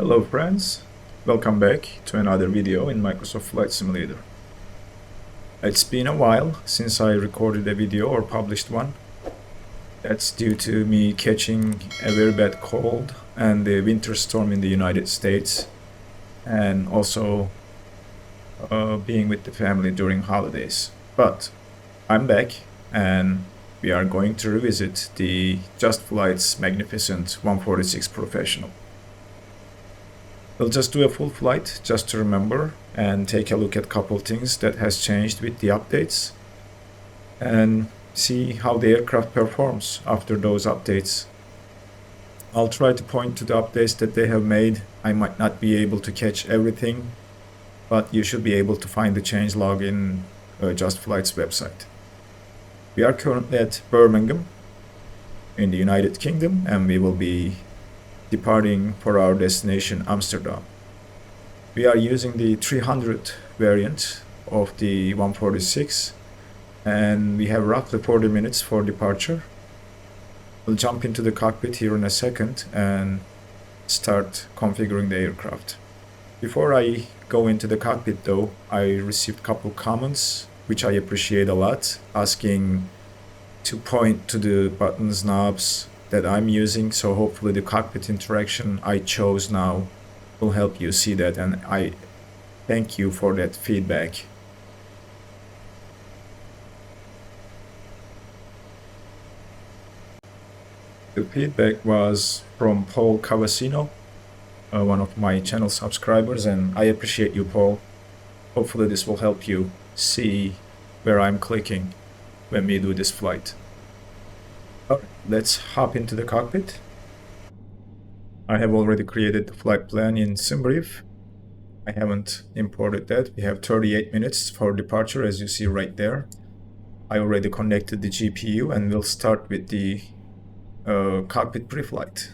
Hello friends, welcome back to another video in Microsoft Flight Simulator. It's been a while since I recorded a video or published one. That's due to me catching a very bad cold and the winter storm in the United States, and also being with the family during holidays. But I'm back and we are going to revisit the Just Flight's magnificent 146 Professional. We'll just do a full flight just to remember and take a look at a couple things that has changed with the updates and see how the aircraft performs after those updates. I'll try to point to the updates that they have made. I might not be able to catch everything, but you should be able to find the changelog in Just Flight's website. We are currently at Birmingham in the United Kingdom and we will be departing for our destination Amsterdam. We are using the 300 variant of the 146 and we have roughly 40 minutes for departure. We'll jump into the cockpit here in a second and start configuring the aircraft. Before I go into the cockpit though, I received a couple comments which I appreciate a lot, asking to point to the buttons, knobs that I'm using, so hopefully the cockpit interaction I chose now will help you see that, and I thank you for that feedback. The feedback was from Paul Cavasino, one of my channel subscribers, and I appreciate you, Paul. Hopefully this will help you see where I'm clicking when we do this flight. Alright, let's hop into the cockpit. I have already created the flight plan in SimBrief. I haven't imported that. We have 38 minutes for departure, as you see right there. I already connected the GPU and we'll start with the cockpit pre-flight.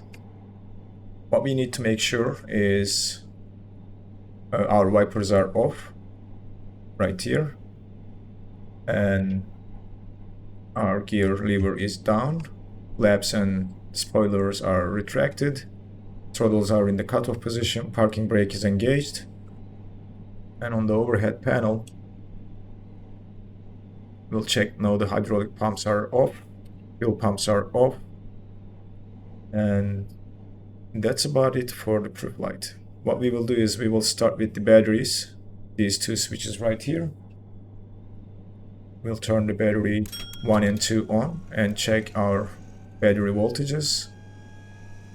What we need to make sure is our wipers are off right here and our gear lever is down, flaps and spoilers are retracted, throttles are in the cutoff position, parking brake is engaged, and on the overhead panel we'll check now the hydraulic pumps are off, fuel pumps are off, and that's about it for the pre-flight. What we will do is we will start with the batteries, these two switches right here. We'll turn the battery 1 and 2 on and check our battery voltages.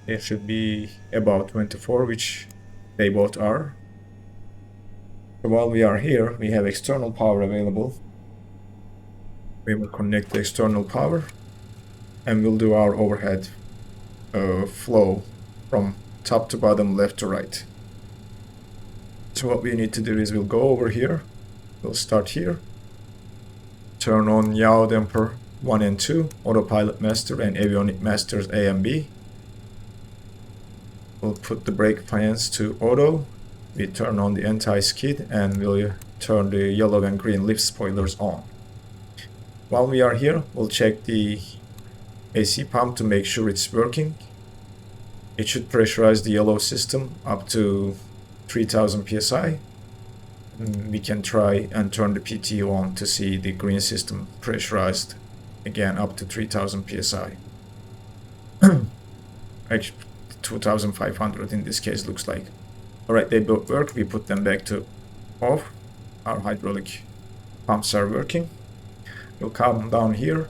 It should be about 24, which they both are. So while we are here, we have external power available. We will connect the external power and we'll do our overhead flow from top to bottom, left to right. So what we need to do is we'll go over here, we'll start here, turn on yaw damper 1 and 2, autopilot master and avionic masters A and B. We'll put the brake fans to auto, we turn on the anti-skid and we'll turn the yellow and green lift spoilers on. While we are here, we'll check the AC pump to make sure it's working. It should pressurize the yellow system up to 3000 psi. We can try and turn the PTO on to see the green system pressurized again up to 3000 psi. Actually 2500 in this case looks like. Alright, they both work. We put them back to off. Our hydraulic pumps are working. We'll come down here.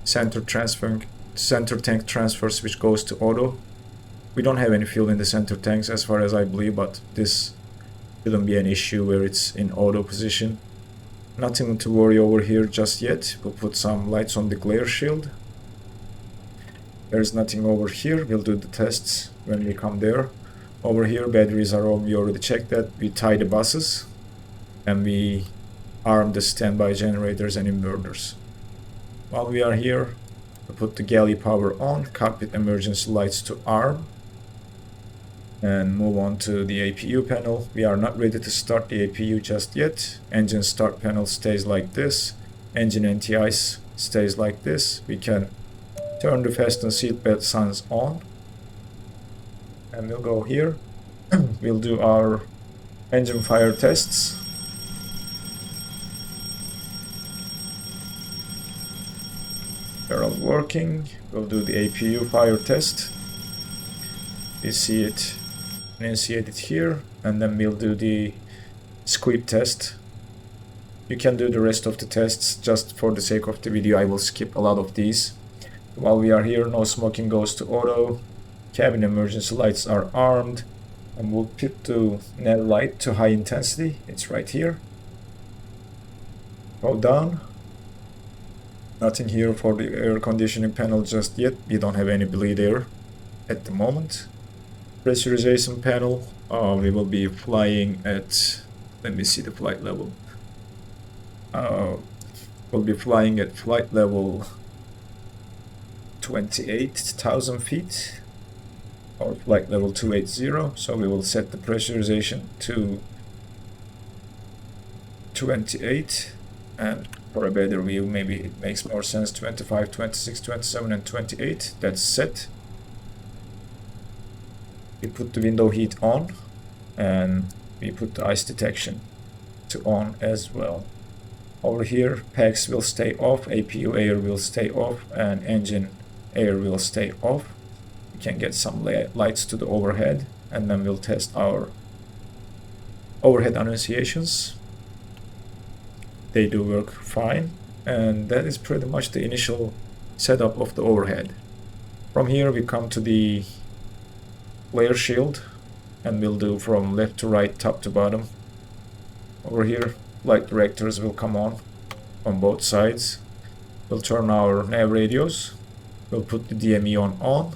Center tank transfer switch goes to auto. We don't have any fuel in the center tanks as far as I believe, but this shouldn't be an issue where it's in auto position. Nothing to worry over here just yet. We'll put some lights on the glare shield. There's nothing over here. We'll do the tests when we come there. Over here batteries are on. We already checked that. We tie the buses and we arm the standby generators and inverters. While we are here, we'll put the galley power on, cockpit emergency lights to arm, and move on to the APU panel. We are not ready to start the APU just yet. Engine start panel stays like this. Engine anti-ice stays like this. We can turn the fasten seatbelt signs on. And we'll go here. we'll do our engine fire tests. They're all working. We'll do the APU fire test. You see it enunciated here, and then we'll do the squeak test. You can do the rest of the tests. Just for the sake of the video, I will skip a lot of these. While we are here, no smoking goes to auto. Cabin emergency lights are armed. And we'll put the NEL light to high intensity. It's right here. Go down. Nothing here for the air conditioning panel just yet. We don't have any bleed air at the moment. Pressurization panel. We will be flying at, let me see the flight level. We'll be flying at flight level 28,000 feet. Or flight level 280, so we will set the pressurization to 28, and for a better view maybe it makes more sense 25, 26, 27 and 28. That's set. We put the window heat on, and we put the ice detection to on as well. Over here packs will stay off, APU air will stay off, and engine air will stay off. We can get some lights to the overhead, and then we'll test our overhead annunciations. They do work fine, and that is pretty much the initial setup of the overhead. From here we come to the flare shield, and we'll do from left to right, top to bottom. Over here light directors will come on both sides. We'll turn our nav radios. We'll put the DME on.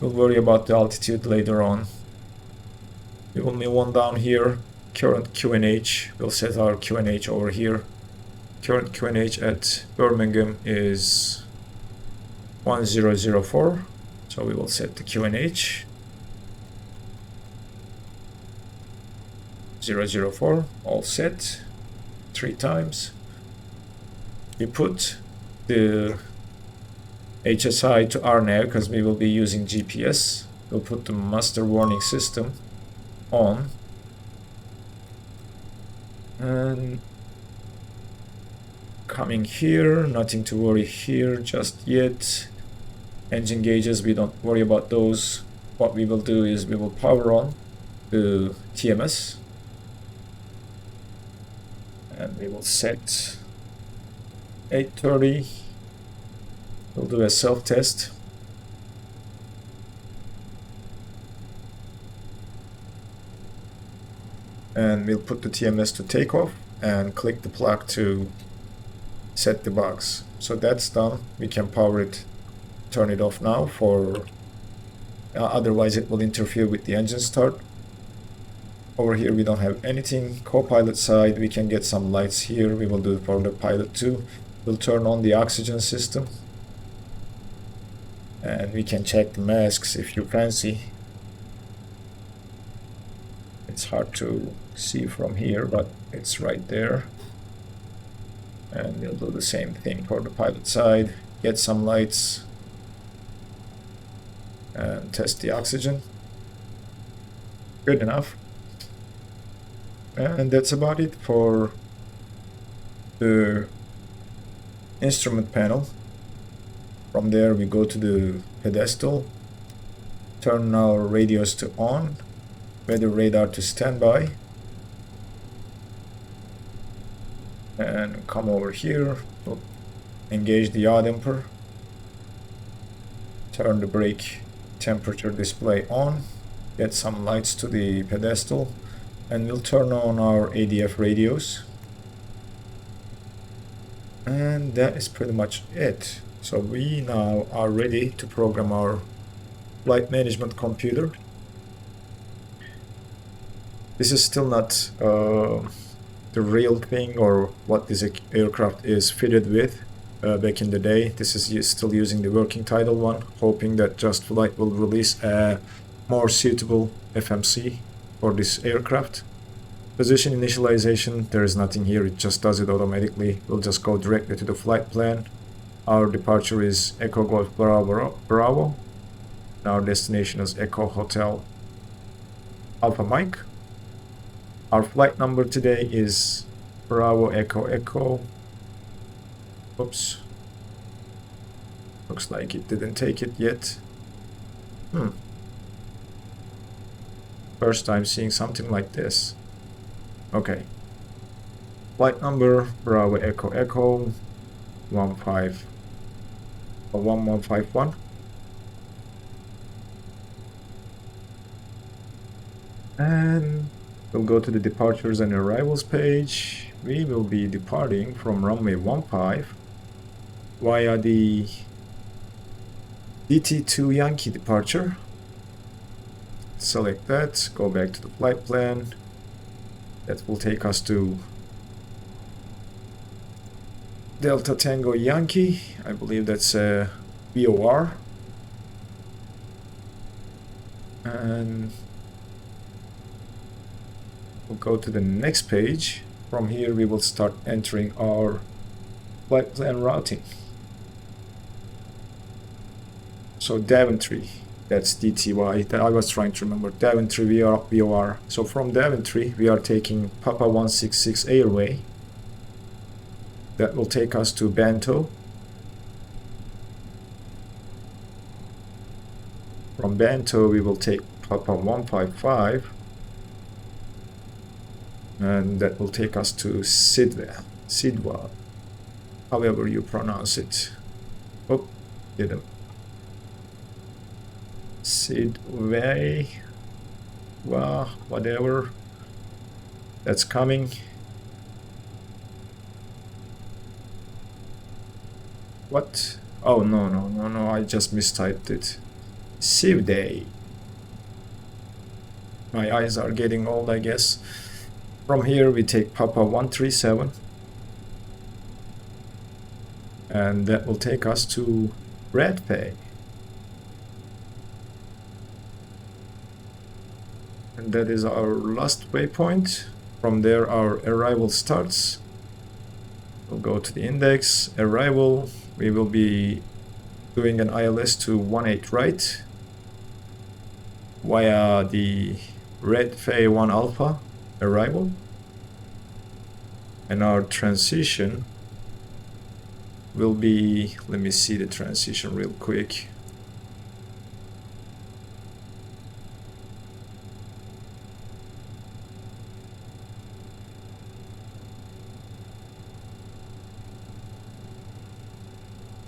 We'll worry about the altitude later on. We will move on down here. Current QNH. We'll set our QNH over here. Current QNH at Birmingham is 1004. So we will set the QNH 004. All set. 3 times. We put the HSI to RNAV because we will be using GPS. We'll put the master warning system on, and coming here, nothing to worry here just yet. Engine gauges, we don't worry about those. What we will do is we will power on the TMS, and we will set 830. We'll do a self-test. And we'll put the TMS to takeoff and click the plug to set the box. So that's done. We can power it, turn it off now for otherwise it will interfere with the engine start. Over here we don't have anything. Co-pilot side, we can get some lights here. We will do it for the pilot too. We'll turn on the oxygen system. And we can check the masks if you fancy. It's hard to see from here, but it's right there. And we'll do the same thing for the pilot side. Get some lights and test the oxygen. Good enough. And that's about it for the instrument panel. From there we go to the pedestal, turn our radios to on, weather radar to standby, and come over here, we'll engage the yaw damper, turn the brake temperature display on, get some lights to the pedestal, and we'll turn on our ADF radios. And that is pretty much it. So we now are ready to program our flight management computer. This is still not the real thing or what this aircraft is fitted with. Back in the day, this is still using the working title one, hoping that Just Flight will release a more suitable FMC for this aircraft. Position initialization, there is nothing here, it just does it automatically. We'll just go directly to the flight plan. Our departure is Echo Golf Bravo. Our destination is Echo Hotel Alpha Mike. Our flight number today is Bravo Echo Echo. Oops. Looks like it didn't take it yet. First time seeing something like this. Okay. Flight number Bravo Echo Echo 1151. And we'll go to the departures and arrivals page. We will be departing from runway 15 via the DT2 Yankee departure. Select that, go back to the flight plan. That will take us to Delta Tango Yankee. I believe that's a VOR. And we'll go to the next page. From here we will start entering our flight plan routing. So Daventry, that's DTY. I was trying to remember. Daventry VOR. So from Daventry we are taking Papa 166 Airway. That will take us to BANTO. From BANTO we will take Papa 155. And that will take us to SIVDA, however you pronounce it. Oh, didn't. SIVDA, well, whatever. That's coming. What? Oh, no, I just mistyped it. SIVDA. My eyes are getting old, I guess. From here we take Papa 137 and that will take us to REDFA, and that is our last waypoint. From there our arrival starts. We'll go to the index arrival. We will be doing an ILS to 18 right via the REDFA 1 Alpha arrival, and our transition will be, let me see the transition real quick.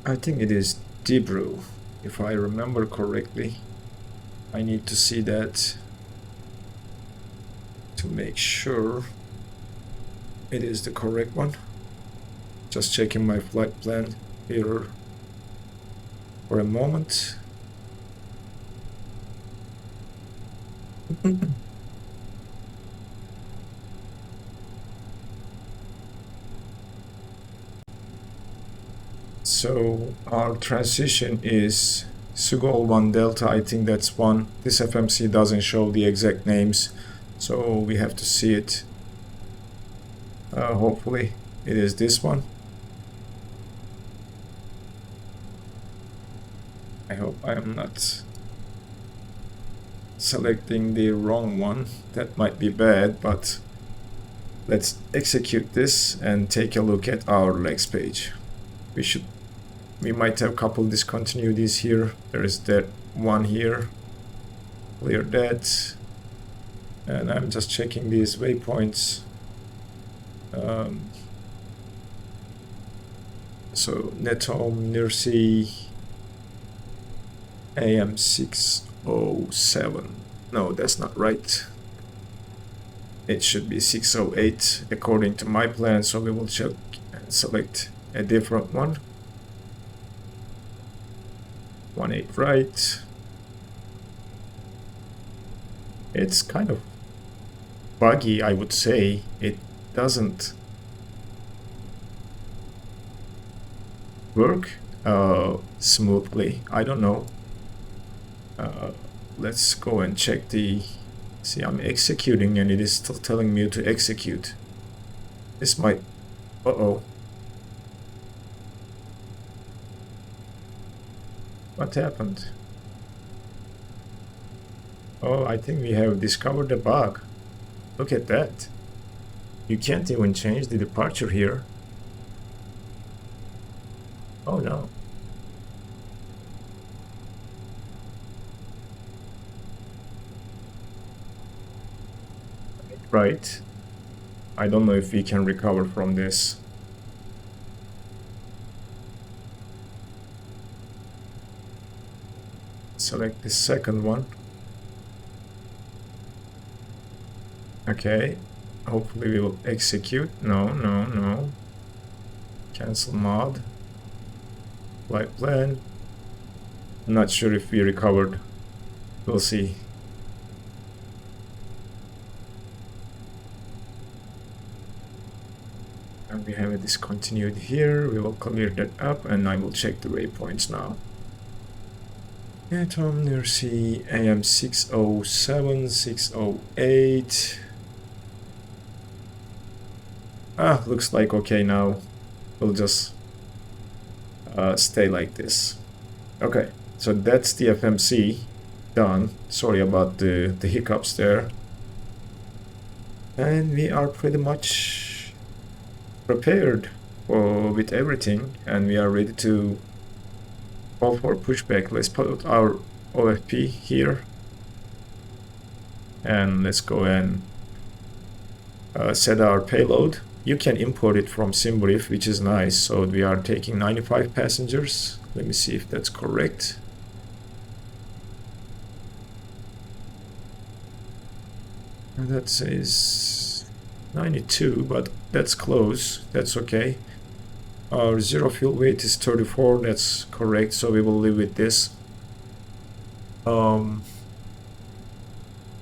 I think it is Debrew, if I remember correctly. I need to see that to make sure it is the correct one. Just checking my flight plan here for a moment. So our transition is Sugol 1 Delta. I think that's one. This FMC doesn't show the exact names, so we have to see it. Hopefully it is this one. I hope I am not selecting the wrong one. That might be bad, but let's execute this and take a look at our legs page. We might have a couple discontinuities here. There is that one here. Clear that. And I'm just checking these waypoints. So Netom, Nirsi, AM 607. No, that's not right. It should be 608 according to my plan, so we will check and select a different one. 18 right. It's kind of buggy, I would say. It doesn't work smoothly. I don't know. Let's go and check the... See, I'm executing and it is still telling me to execute. This might... Uh-oh. What happened? Oh, I think we have discovered a bug. Look at that. You can't even change the departure here. Oh no. Right. I don't know if we can recover from this. Select the second one. Okay. Hopefully we will execute. No. Cancel mod. Flight plan. I'm not sure if we recovered. We'll see. And we have it discontinued here. We will clear that up and I will check the waypoints now. Atom near C, AM 607, 608. Looks like okay now. We'll just stay like this. Okay, so that's the FMC done. Sorry about the hiccups there. And we are pretty much prepared with everything, and we are ready to go for pushback. Let's put our OFP here, and let's go and set our payload. You can import it from SimBrief, which is nice. So we are taking 95 passengers. Let me see if that's correct. And that says 92, but that's close. That's okay. Our zero fuel weight is 34. That's correct. So we will live with this.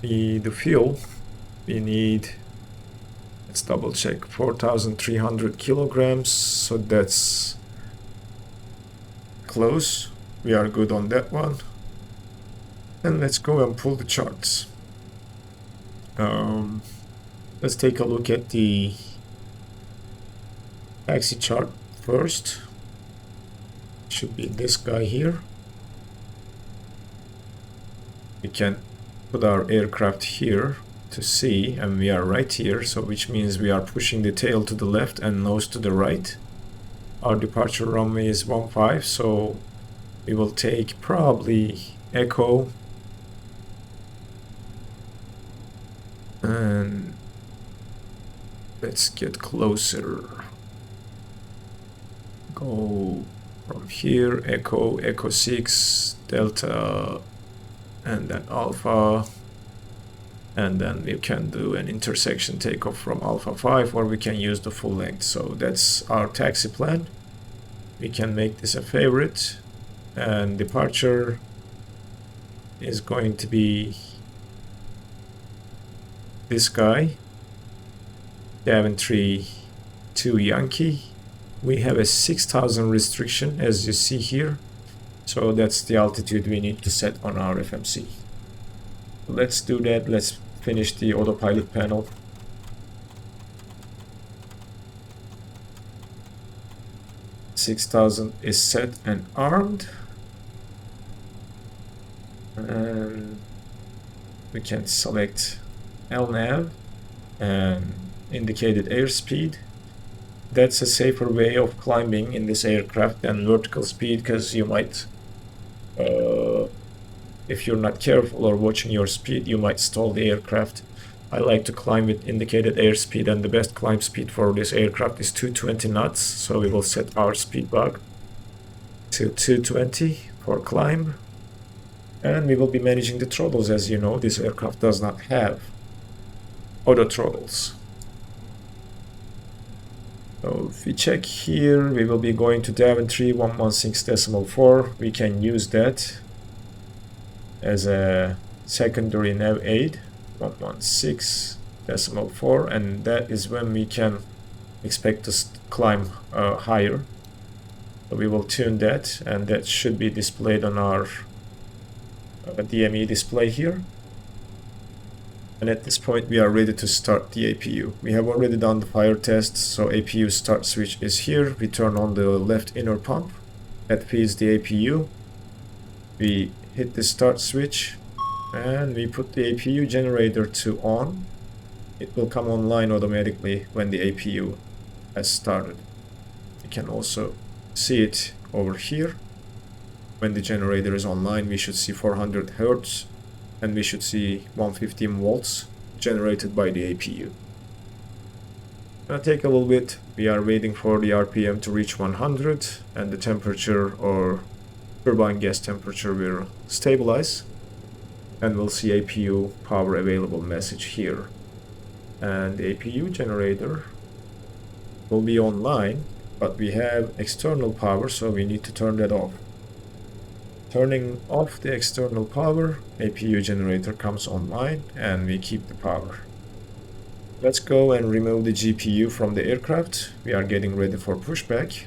The fuel we need. Let's double check. 4,300 kilograms. So that's close. We are good on that one. And let's go and pull the charts. Let's take a look at the taxi chart first. Should be this guy here. We can put our aircraft here to see, and we are right here, so which means we are pushing the tail to the left and nose to the right. Our departure runway is 15, so we will take probably echo and let's get closer. Go from here, echo 6, delta, and then alpha. And then we can do an intersection takeoff from Alpha 5, or we can use the full length. So that's our taxi plan. We can make this a favorite. And departure is going to be this guy, Daventry 2 Yankee. We have a 6,000 restriction, as you see here. So that's the altitude we need to set on our FMC. Let's do that. Let's finish the autopilot panel. $6,000 is set and armed. And we can select LNAV and indicated airspeed. That's a safer way of climbing in this aircraft than vertical speed, because you might if you're not careful or watching your speed, you might stall the aircraft. I like to climb with indicated airspeed, and the best climb speed for this aircraft is 220 knots. So we will set our speed bug to 220 for climb. And we will be managing the throttles. As you know, this aircraft does not have auto throttles. So if we check here, we will be going to Daventry 116.4. We can use that as a secondary nav aid, 116.4, and that is when we can expect to climb higher. So we will tune that, and that should be displayed on our DME display here. And at this point we are ready to start the APU. We have already done the fire test, so APU start switch is here. We turn on the left inner pump. That feeds the APU. We hit the start switch, And we put the APU generator to on. It will come online automatically when the APU has started. You can also see it over here. When the generator is online, we should see 400 Hz and we should see 115 volts generated by the APU. Gonna take a little bit. We are waiting for the RPM to reach 100 and the temperature or turbine gas temperature will stabilize, and we'll see APU power available message here. And the APU generator will be online, but we have external power, so we need to turn that off. Turning off the external power, APU generator comes online and we keep the power. Let's go and remove the GPU from the aircraft. We are getting ready for pushback.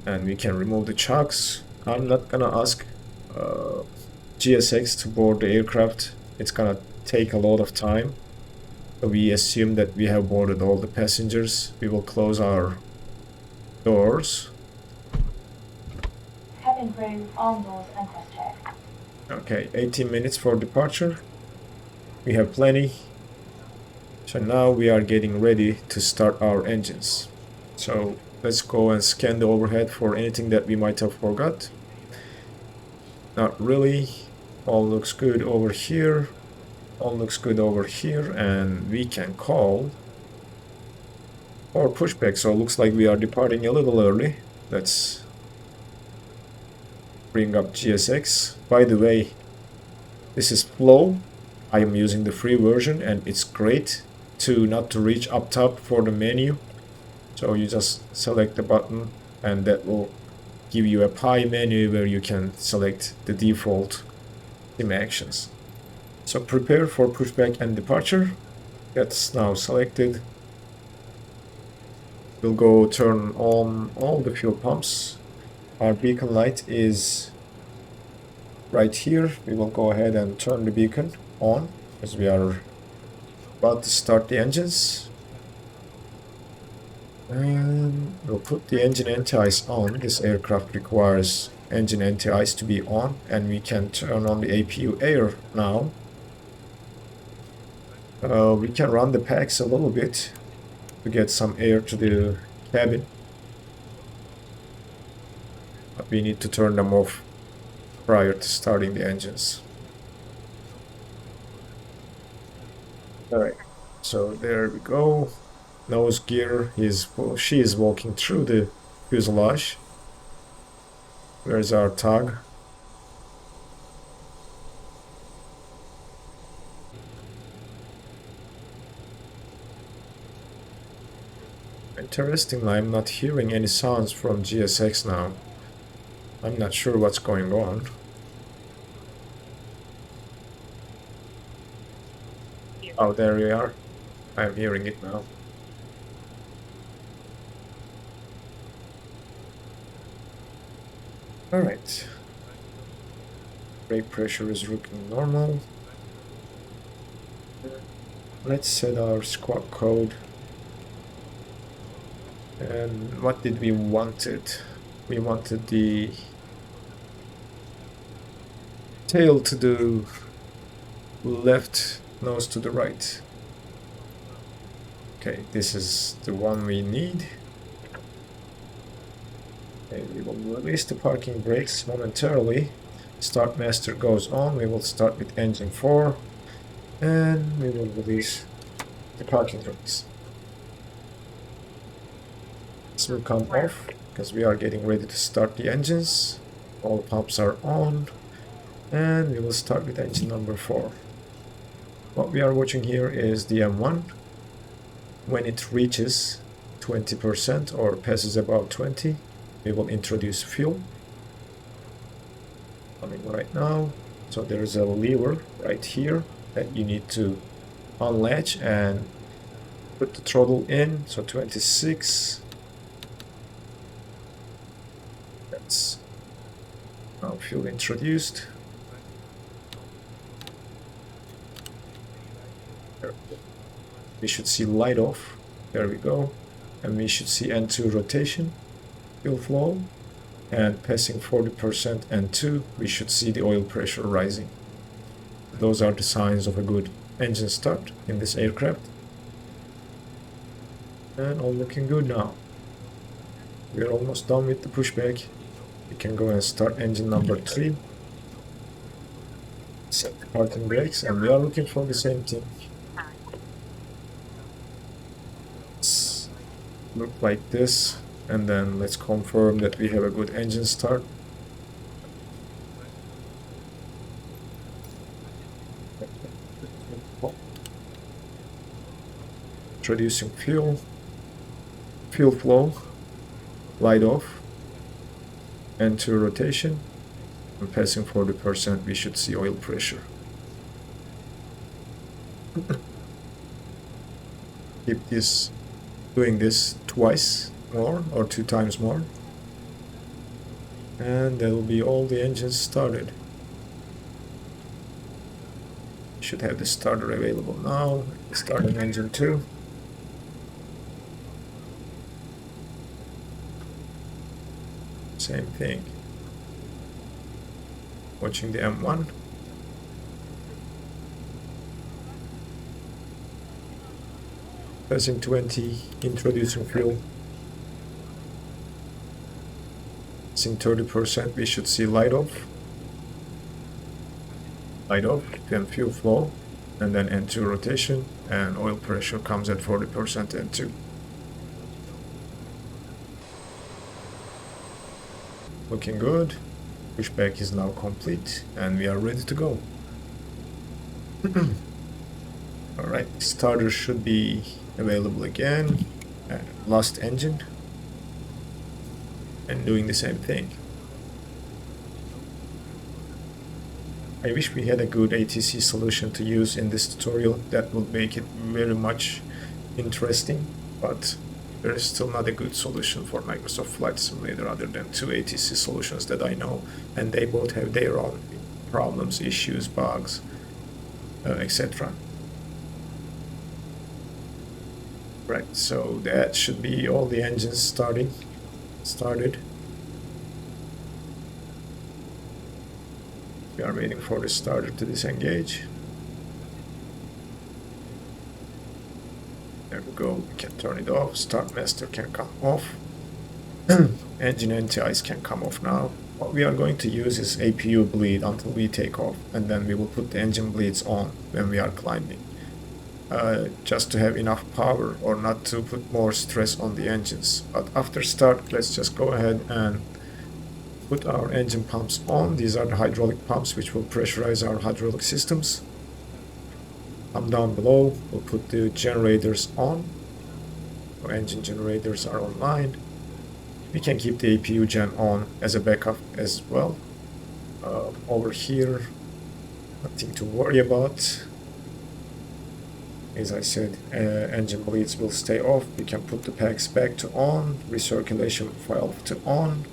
And we can remove the chocks. I'm not gonna ask GSX to board the aircraft. It's gonna take a lot of time. So we assume that we have boarded all the passengers. We will close our doors. Cabin crew, arm doors and cross check. Okay, 18 minutes for departure. We have plenty. So now we are getting ready to start our engines. So let's go and scan the overhead for anything that we might have forgot. Not really. All looks good over here. All looks good over here, and we can call or pushback. So it looks like we are departing a little early. Let's bring up GSX. By the way, this is Flow. I am using the free version and it's great to not to reach up top for the menu. So you just select the button and that will give you a pie menu where you can select the default sim actions. So prepare for pushback and departure. That's now selected. We'll go turn on all the fuel pumps. Our beacon light is right here. We will go ahead and turn the beacon on as we are about to start the engines. And we'll put the engine anti-ice on. This aircraft requires engine anti-ice to be on, and we can turn on the APU air now. We can run the packs a little bit to get some air to the cabin, but we need to turn them off prior to starting the engines. Alright, so there we go. Nose gear she is walking through the fuselage. Where's our tug? Interestingly, I'm not hearing any sounds from GSX now. I'm not sure what's going on. Oh, there we are. I'm hearing it now. Alright. Brake pressure is looking normal. Let's set our squawk code. And what did we wanted? We wanted the tail to the left, nose to the right. Okay, this is the one we need. Okay, we will release the parking brakes momentarily. Start master goes on. We will start with engine 4 and we will release the parking brakes. This will come off because we are getting ready to start the engines. All pumps are on and we will start with engine number 4. What we are watching here is the M1. When it reaches 20% or passes about 20, we will introduce fuel. Coming right now. So there is a lever right here that you need to unlatch and put the throttle in. So 26. That's now fuel introduced. We should see light off. There we go. And we should see N2 rotation, fuel flow. and passing 40% and 2, we should see the oil pressure rising. Those are the signs of a good engine start in this aircraft. And all looking good now. We are almost done with the pushback. We can go and start engine number 3. Set the parking brakes, and we are looking for the same thing. Let's look like this, and then let's confirm that we have a good engine start. Introducing fuel flow, light off, and to rotation, and passing 40%, we should see oil pressure. Keep this, doing this twice more or 2 times more, and that will be all the engines started. Should have the starter available now. Starting engine 2. Same thing. Watching the M1. Passing 20, introducing fuel. Passing 30%, we should see light off. Light off, then fuel flow, and then N2 rotation, and oil pressure comes at 40% N2. Looking good. Pushback is now complete, and we are ready to go. Alright, starter should be available again. Last engine. And doing the same thing. I wish we had a good ATC solution to use in this tutorial. That would make it very much interesting, but there is still not a good solution for Microsoft Flight Simulator other than 2 ATC solutions that I know, and they both have their own problems, issues, bugs, etc. Right, so that should be all the engines started. We are waiting for the starter to disengage. There we go, we can turn it off. Start master can come off. Engine NTIs can come off now. What we are going to use is APU bleed until we take off, and then we will put the engine bleeds on when we are climbing. Just to have enough power or not to put more stress on the engines. But after start, let's just go ahead and put our engine pumps on. These are the hydraulic pumps which will pressurize our hydraulic systems. Come down below, we'll put the generators on. Our engine generators are online. We can keep the APU gen on as a backup as well. Over here, nothing to worry about. As I said, engine bleeds will stay off. We can put the packs back to on, recirculation valve to on.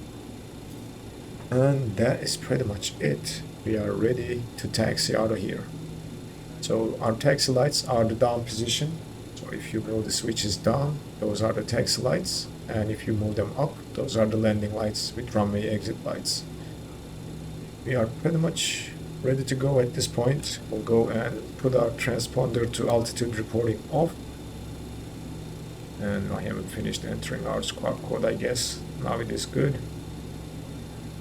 And that is pretty much it. We are ready to taxi out of here. So our taxi lights are the down position. So if you move the switches down, those are the taxi lights. And if you move them up, those are the landing lights with runway exit lights. We are pretty much ready to go at this point. We'll go and put our transponder to altitude reporting off. And I haven't finished entering our squawk code, I guess. Now it is good.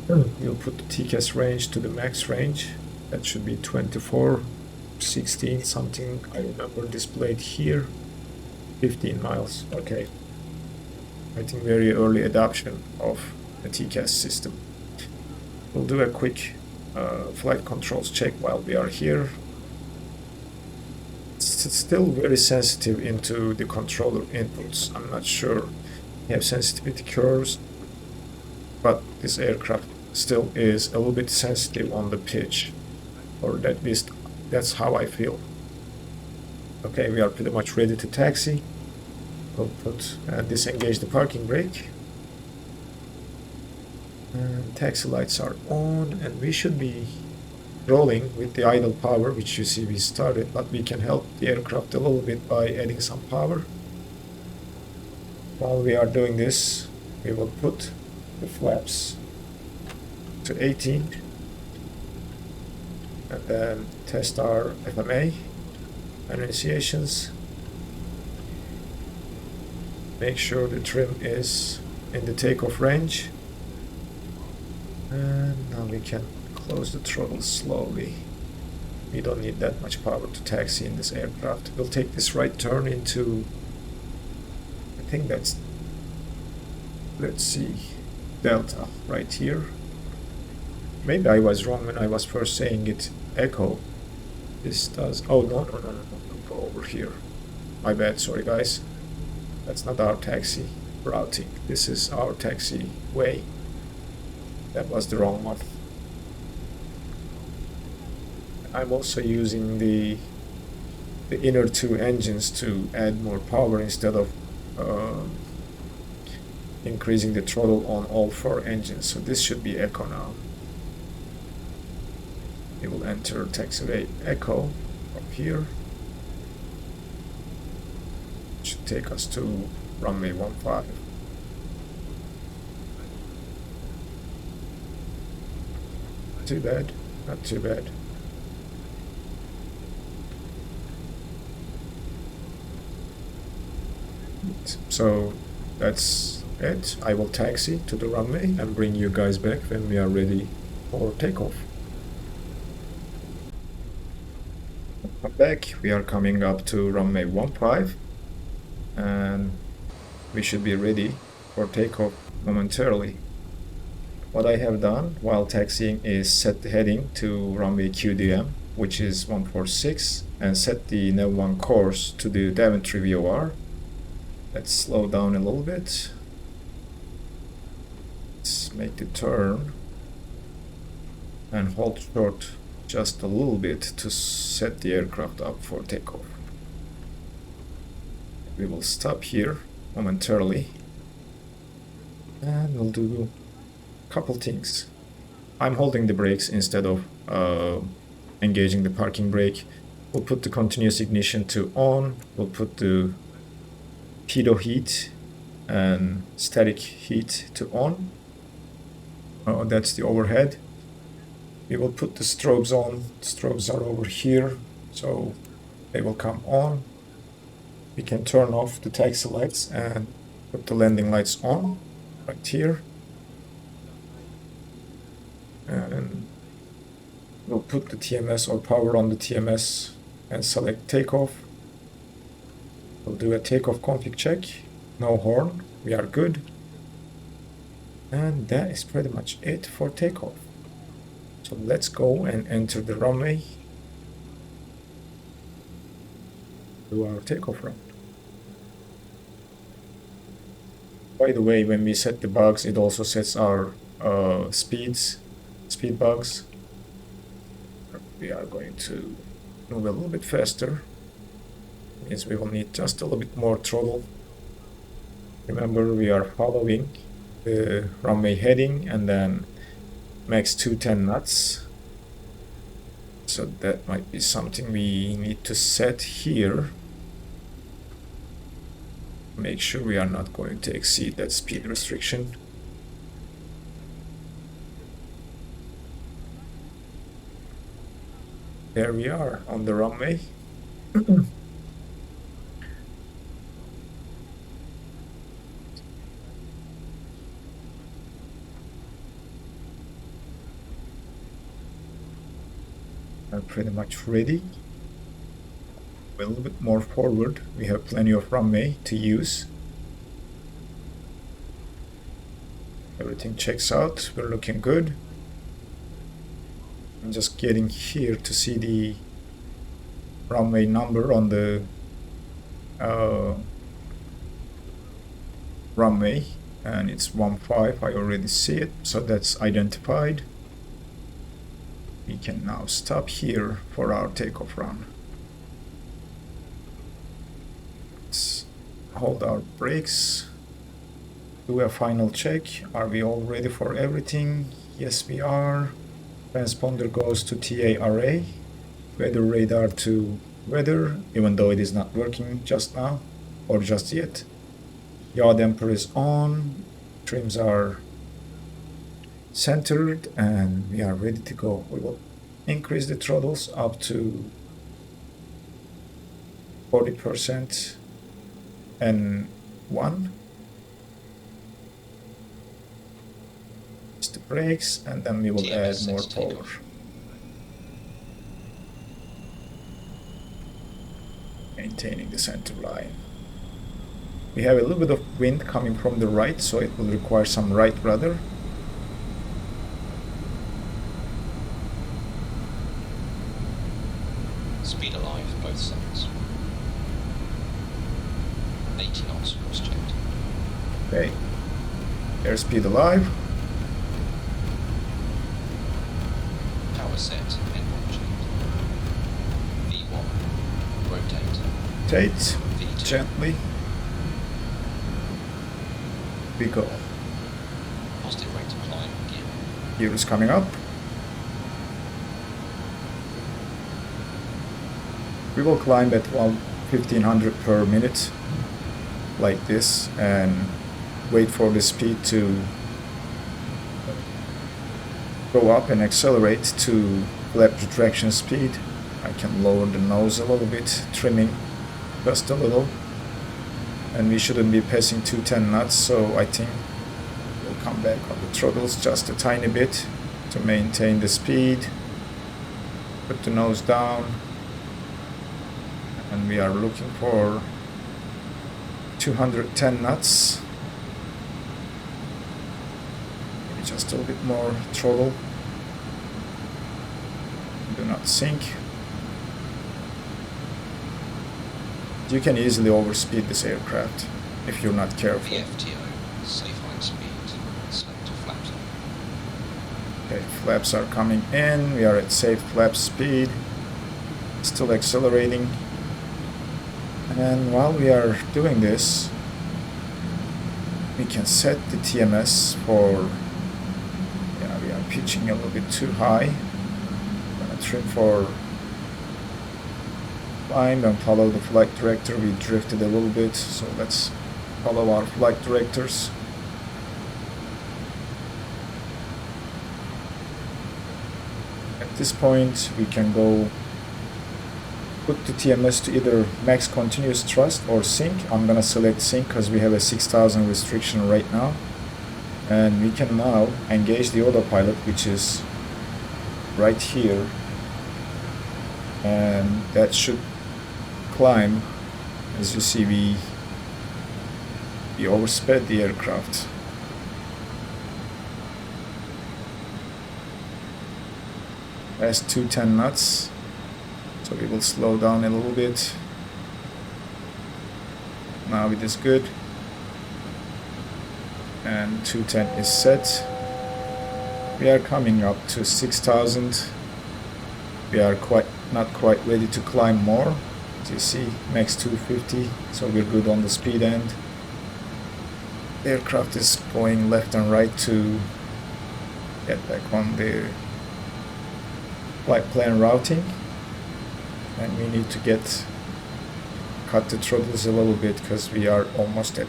We'll put the TCAS range to the max range. That should be 2416 something. I remember displayed here. 15 miles. Okay. I think very early adoption of the TCAS system. We'll do a quick flight controls check while we are here. It's still very sensitive into the controller inputs. I'm not sure we have sensitivity curves, but this aircraft still is a little bit sensitive on the pitch, or at least that's how I feel. Okay, we are pretty much ready to taxi. We'll put disengage the parking brake. And taxi lights are on, and we should be rolling with the idle power, which you see we started, but we can help the aircraft a little bit by adding some power. While we are doing this, we will put the flaps to 18. And then test our FMA and initiations. Make sure the trim is in the takeoff range. And now we can close the throttle slowly. We don't need that much power to taxi in this aircraft. We'll take this right turn into, I think that's, let's see, Delta right here. Maybe I was wrong when I was first saying it, Echo. This does, oh no, go over here. My bad, sorry guys. That's not our taxi routing. This is our taxi way. That was the wrong one. I'm also using the inner two engines to add more power instead of increasing the throttle on all four engines. So this should be Echo now. It will enter taxiway Echo up here. Should take us to runway 15. Too bad, not too bad. So that's it. I will taxi to the runway and bring you guys back when we are ready for takeoff. Welcome back. We are coming up to runway 15 and we should be ready for takeoff momentarily. What I have done while taxiing is set the heading to runway QDM, which is 146, and set the nav1 course to the Daventry VOR. Let's slow down a little bit. Let's make the turn and hold short just a little bit to set the aircraft up for takeoff. We will stop here momentarily and we'll do a couple things. I'm holding the brakes instead of engaging the parking brake. We'll put the continuous ignition to on. We'll put the pitot heat and static heat to on. That's the overhead. We will put the strobes on. Strobes are over here, so they will come on. We can turn off the taxi lights and put the landing lights on right here. And we'll put the TMS or power on the TMS and select takeoff. We'll do a takeoff config check. No horn. We are good. And that is pretty much it for takeoff. So let's go and enter the runway. Do our takeoff run. By the way, when we set the bugs, it also sets our speed bugs. We are going to move a little bit faster. Means we will need just a little bit more throttle. Remember, we are following the runway heading and then max 210 knots. So that might be something we need to set here. Make sure we are not going to exceed that speed restriction. There we are on the runway. Are pretty much ready. A little bit more forward. We have plenty of runway to use. Everything checks out. We're looking good. I'm just getting here to see the runway number on the runway, and it's 15. I already see it, so that's identified. We can now stop here for our takeoff run. Let's hold our brakes, do a final check. Are we all ready for everything? Yes, we are. Transponder goes to TA array, weather radar to weather, even though it is not working just now or just yet. Yaw damper is on, trims are centered, and we are ready to go. We will increase the throttles up to 40% and 1. The brakes, and then we will add more power. Maintaining the center line. We have a little bit of wind coming from the right, so it will require some right rudder. Speed alive, both sides. 80 knots, cross checked. Okay. Airspeed alive. Power set, N1 checked. V1, rotate. Rotate V2. gently. We go. Positive rate of climb, gear. Gear is coming up. We will climb at 1500 per minute, like this, and wait for the speed to go up and accelerate to flap retraction speed. I can lower the nose a little bit, trimming just a little, and we shouldn't be passing 210 knots, so I think we'll come back on the throttles just a tiny bit to maintain the speed. Put the nose down, and we are looking for 210 knots. Maybe just a little bit more throttle. Do not sink. You can easily overspeed this aircraft if you're not careful. VFTO, safe line speed, select flaps on. Okay, flaps are coming in. We are at safe flap speed. Still accelerating. And while we are doing this, we can set the TMS for, yeah, we are pitching a little bit too high. I'm gonna trim for climb and follow the flight director. We drifted a little bit, so let's follow our flight directors. At this point, we can go put the TMS to either max continuous thrust or sync. I'm gonna select sync because we have a 6000 restriction right now, and we can now engage the autopilot, which is right here, and that should climb. As you see, we oversped the aircraft. Past 210 knots. So we will slow down a little bit. Now it is good. And 210 is set. We are coming up to 6000. We are not quite ready to climb more. As you see, max 250, so we're good on the speed end. The aircraft is going left and right to get back on the flight plan routing. And we need to cut the throttles a little bit because we are almost at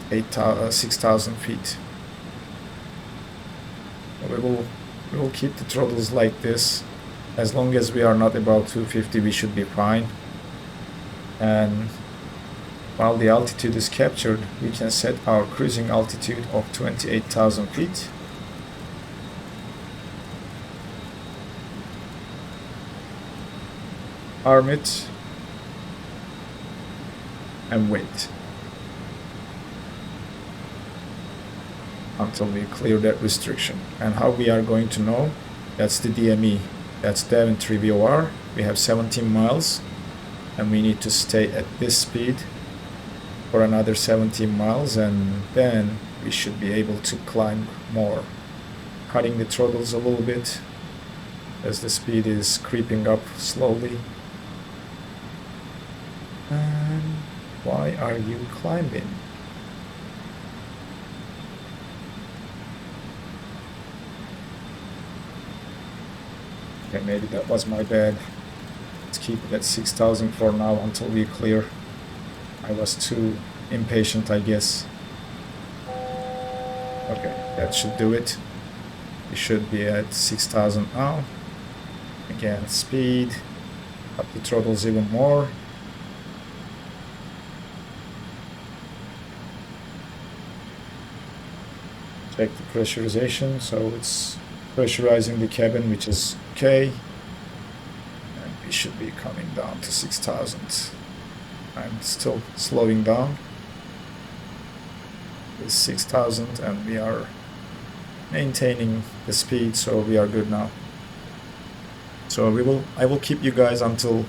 6,000 feet. We will keep the throttles like this. As long as we are not above 250, we should be fine. And while the altitude is captured, we can set our cruising altitude of 28,000 feet. Arm it and wait until we clear that restriction. And how we are going to know? That's the DME, that's Daventry VOR. We have 17 miles and we need to stay at this speed for another 17 miles, and then we should be able to climb more. Cutting the throttles a little bit as the speed is creeping up slowly. And why are you climbing? Okay, maybe that was my bad. Let's keep it at 6,000 for now until we clear. I was too impatient, I guess. Okay, that should do it. We should be at 6,000 now. Again, speed, up the throttles even more. Check the pressurization, so it's pressurizing the cabin, which is okay. And we should be coming down to 6,000. I'm still slowing down. It's 6,000 and we are maintaining the speed, so we are good now. So I will keep you guys until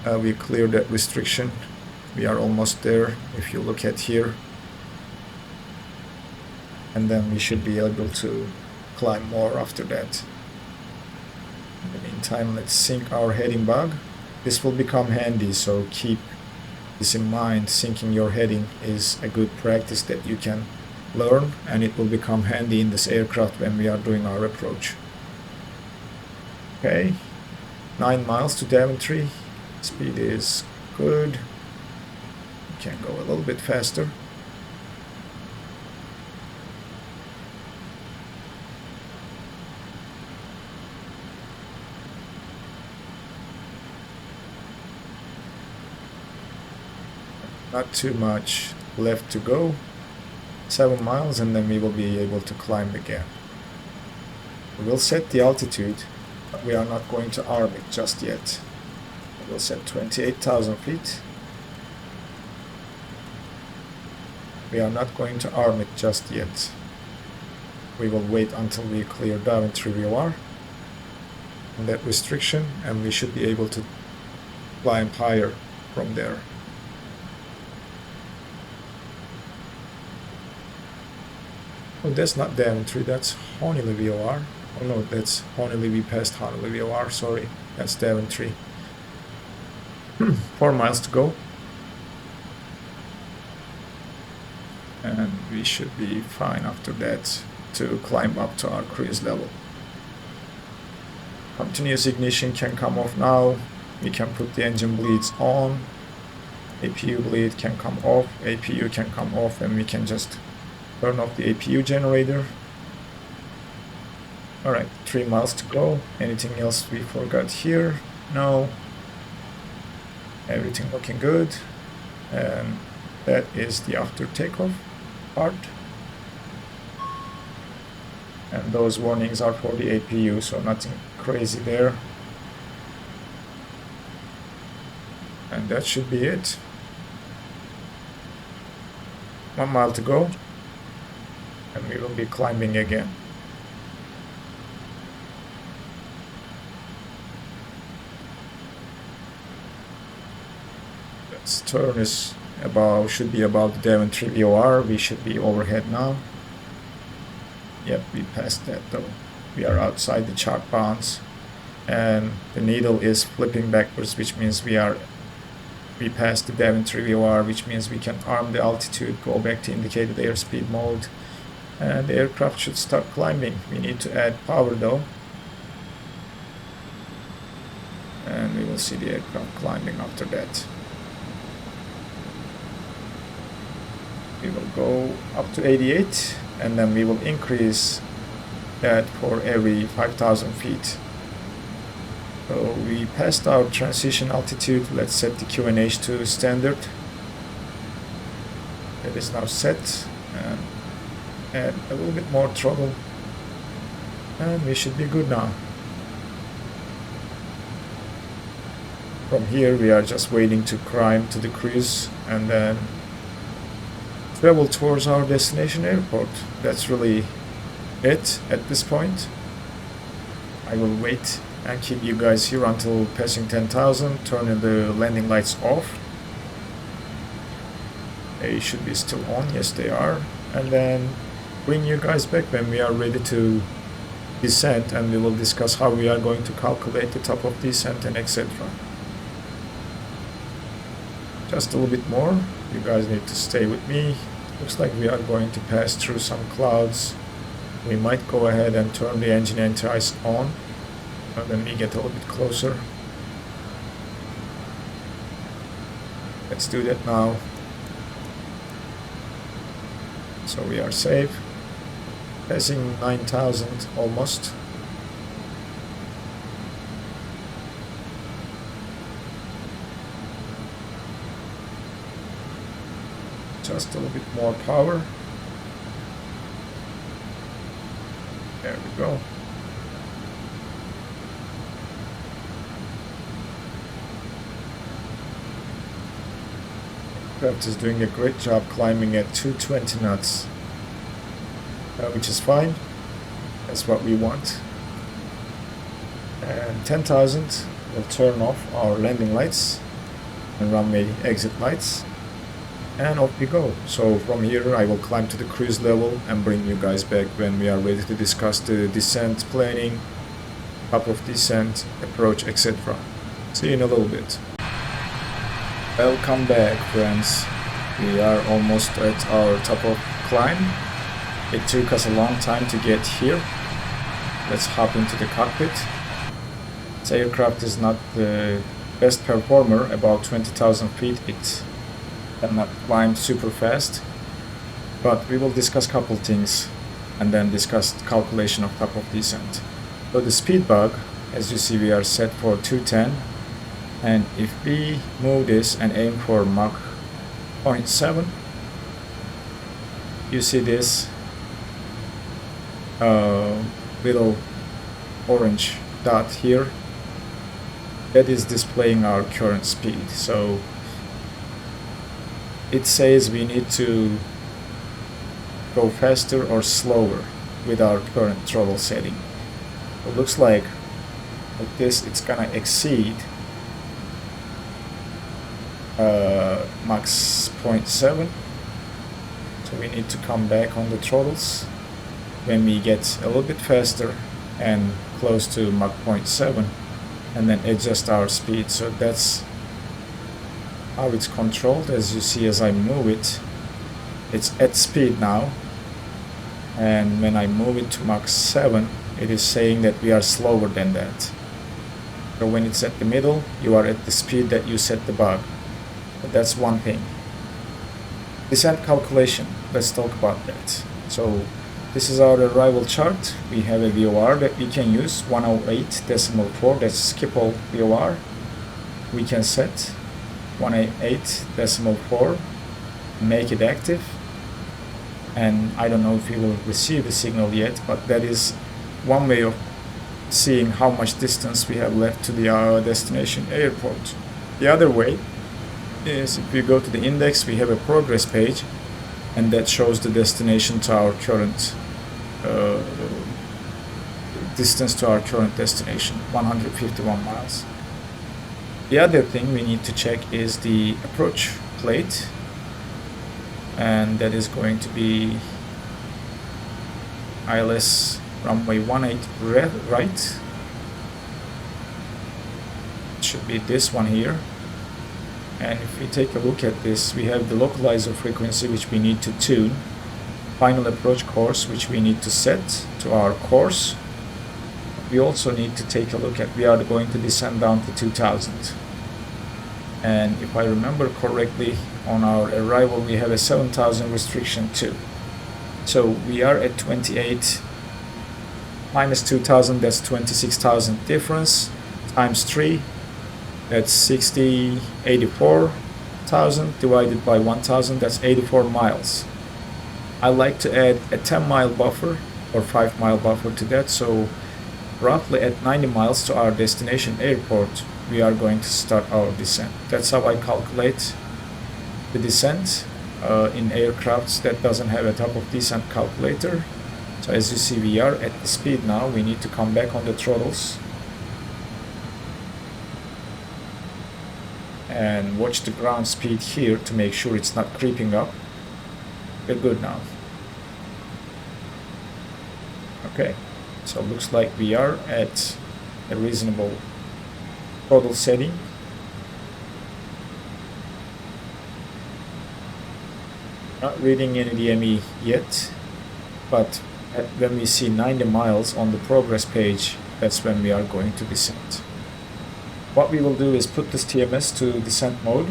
we clear that restriction. We are almost there if you look at here. And then we should be able to climb more after that. In the meantime, let's sync our heading bug. This will become handy, so keep this in mind. Syncing your heading is a good practice that you can learn, and it will become handy in this aircraft when we are doing our approach. Okay, 9 miles to Daventry. Speed is good. We can go a little bit faster. Not too much left to go. 7 miles and then we will be able to climb again. We will set the altitude, but we are not going to arm it just yet. We will set 28,000 feet. We are not going to arm it just yet. We will wait until we clear Daventry VOR and that restriction, and we should be able to climb higher from there. Oh, that's not Daventry, that's Honolulu VOR. Oh no, that's Honolulu, we passed Honolulu VOR, sorry. That's Daventry. 4 miles to go. And we should be fine after that to climb up to our cruise level. Continuous ignition can come off now. We can put the engine bleeds on. APU bleed can come off, APU can come off, and we can just turn off the APU generator. Alright, 3 miles to go. Anything else we forgot here? No. Everything looking good. And that is the after takeoff part. And those warnings are for the APU, so nothing crazy there. And that should be it. 1 mile to go. And we will be climbing again. This turn is should be about the Daventry VOR. We should be overhead now. Yep, we passed that though. We are outside the chart bounds, and the needle is flipping backwards, which means we passed the Daventry VOR, which means we can arm the altitude, go back to indicated airspeed mode. And the aircraft should start climbing. We need to add power though. And we will see the aircraft climbing after that. We will go up to 88 and then we will increase that for every 5,000 feet. So we passed our transition altitude. Let's set the QNH to standard. It is now set. And add a little bit more throttle and we should be good now. From here we are just waiting to climb to the cruise and then travel towards our destination airport. That's really it at this point. I will wait and keep you guys here until passing 10,000, turning the landing lights off. They should be still on, yes they are, and then bring you guys back when we are ready to descend, and we will discuss how we are going to calculate the top of descent and etc. Just a little bit more. You guys need to stay with me. Looks like we are going to pass through some clouds. We might go ahead and turn the engine anti-ice on when we get a little bit closer. Let's do that now. So we are safe. Passing 9,000 almost. Just a little bit more power. There we go. Aircraft is doing a great job climbing at 220 knots, which is fine. That's what we want. And 10,000, we'll turn off our landing lights and runway exit lights, and off we go. So from here I will climb to the cruise level and bring you guys back when we are ready to discuss the descent planning, top of descent, approach, etc. See you in a little bit. Welcome back, friends. We are almost at our top of climb. It took us a long time to get here. Let's hop into the cockpit. This aircraft is not the best performer. About 20,000 feet it cannot climb super fast, but we will discuss couple things and then discuss calculation of top of descent. So the speed bug, as you see, we are set for 210, and if we move this and aim for Mach 0.7, you see this little orange dot here that is displaying our current speed. So it says we need to go faster or slower with our current throttle setting. It looks like with this it's gonna exceed max 0.7, so we need to come back on the throttles when we get a little bit faster and close to Mach 0.7, and then adjust our speed. So that's how it's controlled. As you see, as I move it, it's at speed now, and when I move it to Mach 7, it is saying that we are slower than that. So when it's at the middle, you are at the speed that you set the bug. But that's one thing. Descent calculation, let's talk about that. So this is our arrival chart. We have a VOR that we can use, 108.4, that's Schiphol VOR. We can set 108.4, make it active, and I don't know if we will receive the signal yet, but that is one way of seeing how much distance we have left to the destination airport. The other way is if we go to the index, we have a progress page, and that shows the destination to our current distance to our current destination, 151 miles. The other thing we need to check is the approach plate, and that is going to be ILS runway 18 right. It should be this one here. And if we take a look at this, we have the localizer frequency which we need to tune, final approach course which we need to set to our course. We also need to take a look at, we are going to descend down to 2000, and if I remember correctly, on our arrival we have a 7000 restriction too. So we are at 28 minus 2000, that's 26,000 difference, times 3, that's 84,000 divided by 1000, that's 84 miles. I like to add a 10-mile buffer or 5-mile buffer to that, so roughly at 90 miles to our destination airport we are going to start our descent. That's how I calculate the descent in aircrafts that doesn't have a top of descent calculator. So as you see, we are at the speed now. We need to come back on the throttles and watch the ground speed here to make sure it's not creeping up. We're good now. Okay, so it looks like we are at a reasonable throttle setting. Not reading any DME yet, but when we see 90 miles on the progress page, that's when we are going to descend. What we will do is put this TMS to descent mode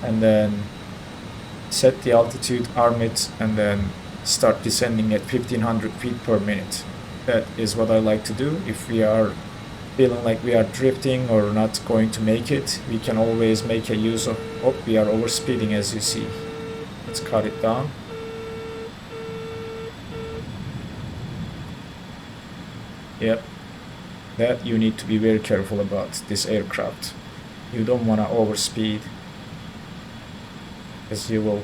and then set the altitude, arm it, and then start descending at 1500 feet per minute. That is what I like to do. If we are feeling like we are drifting or not going to make it, we can always make a use of, oh, we are overspeeding as you see. Let's cut it down. Yep, that you need to be very careful about this aircraft. You don't want to overspeed, because you will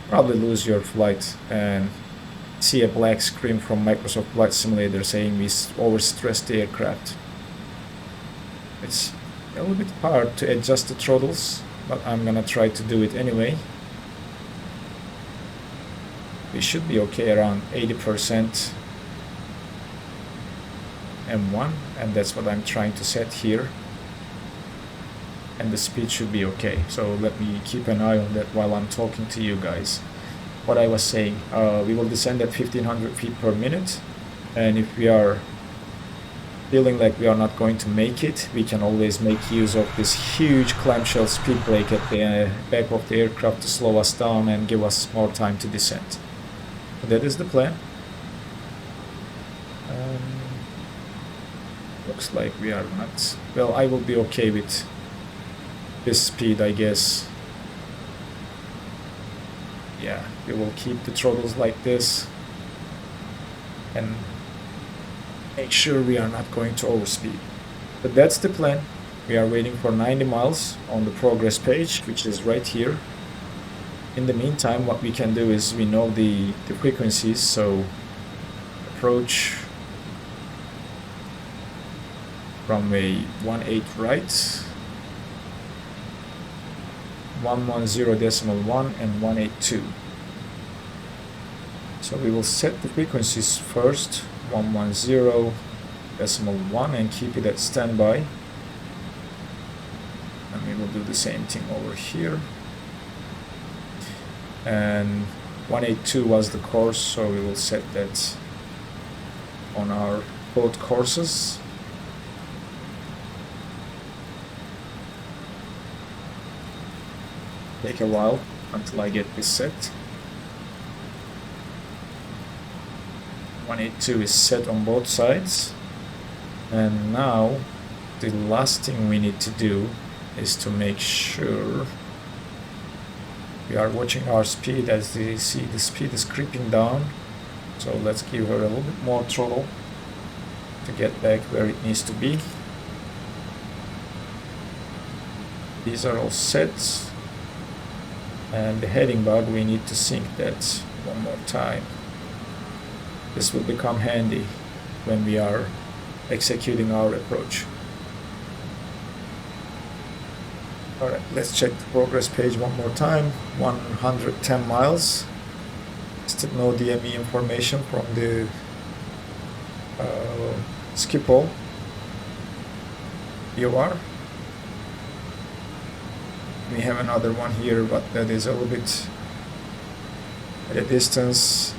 probably lose your flight and see a black screen from Microsoft Flight Simulator saying we overstressed the aircraft. It's a little bit hard to adjust the throttles, but I'm gonna try to do it anyway. We should be okay around 80% M1, and that's what I'm trying to set here. And the speed should be okay. So let me keep an eye on that while I'm talking to you guys. What I was saying, we will descend at 1500 feet per minute, and if we are feeling like we are not going to make it, we can always make use of this huge clamshell speed brake at the back of the aircraft to slow us down and give us more time to descend. So that is the plan. Looks like we are not, well, I will be okay with this speed, I guess. Yeah, we will keep the throttles like this and make sure we are not going to overspeed. But that's the plan. We are waiting for 90 miles on the progress page, which is right here. In the meantime, what we can do is we know the frequencies, so approach runway 18 right, 110.1 and 182. So we will set the frequencies first, 110.1, and keep it at standby. And we will do the same thing over here. And 182 was the course, so we will set that on our both courses. Take a while until I get this set. 182 is set on both sides, and now the last thing we need to do is to make sure we are watching our speed. As you see, the speed is creeping down, so let's give her a little bit more throttle to get back where it needs to be. These are all set. And the heading bug, we need to sync that one more time. This will become handy when we are executing our approach. Alright, let's check the progress page one more time. 110 miles. Still no DME information from the Schiphol EOR. We have another one here, but that is a little bit at a distance.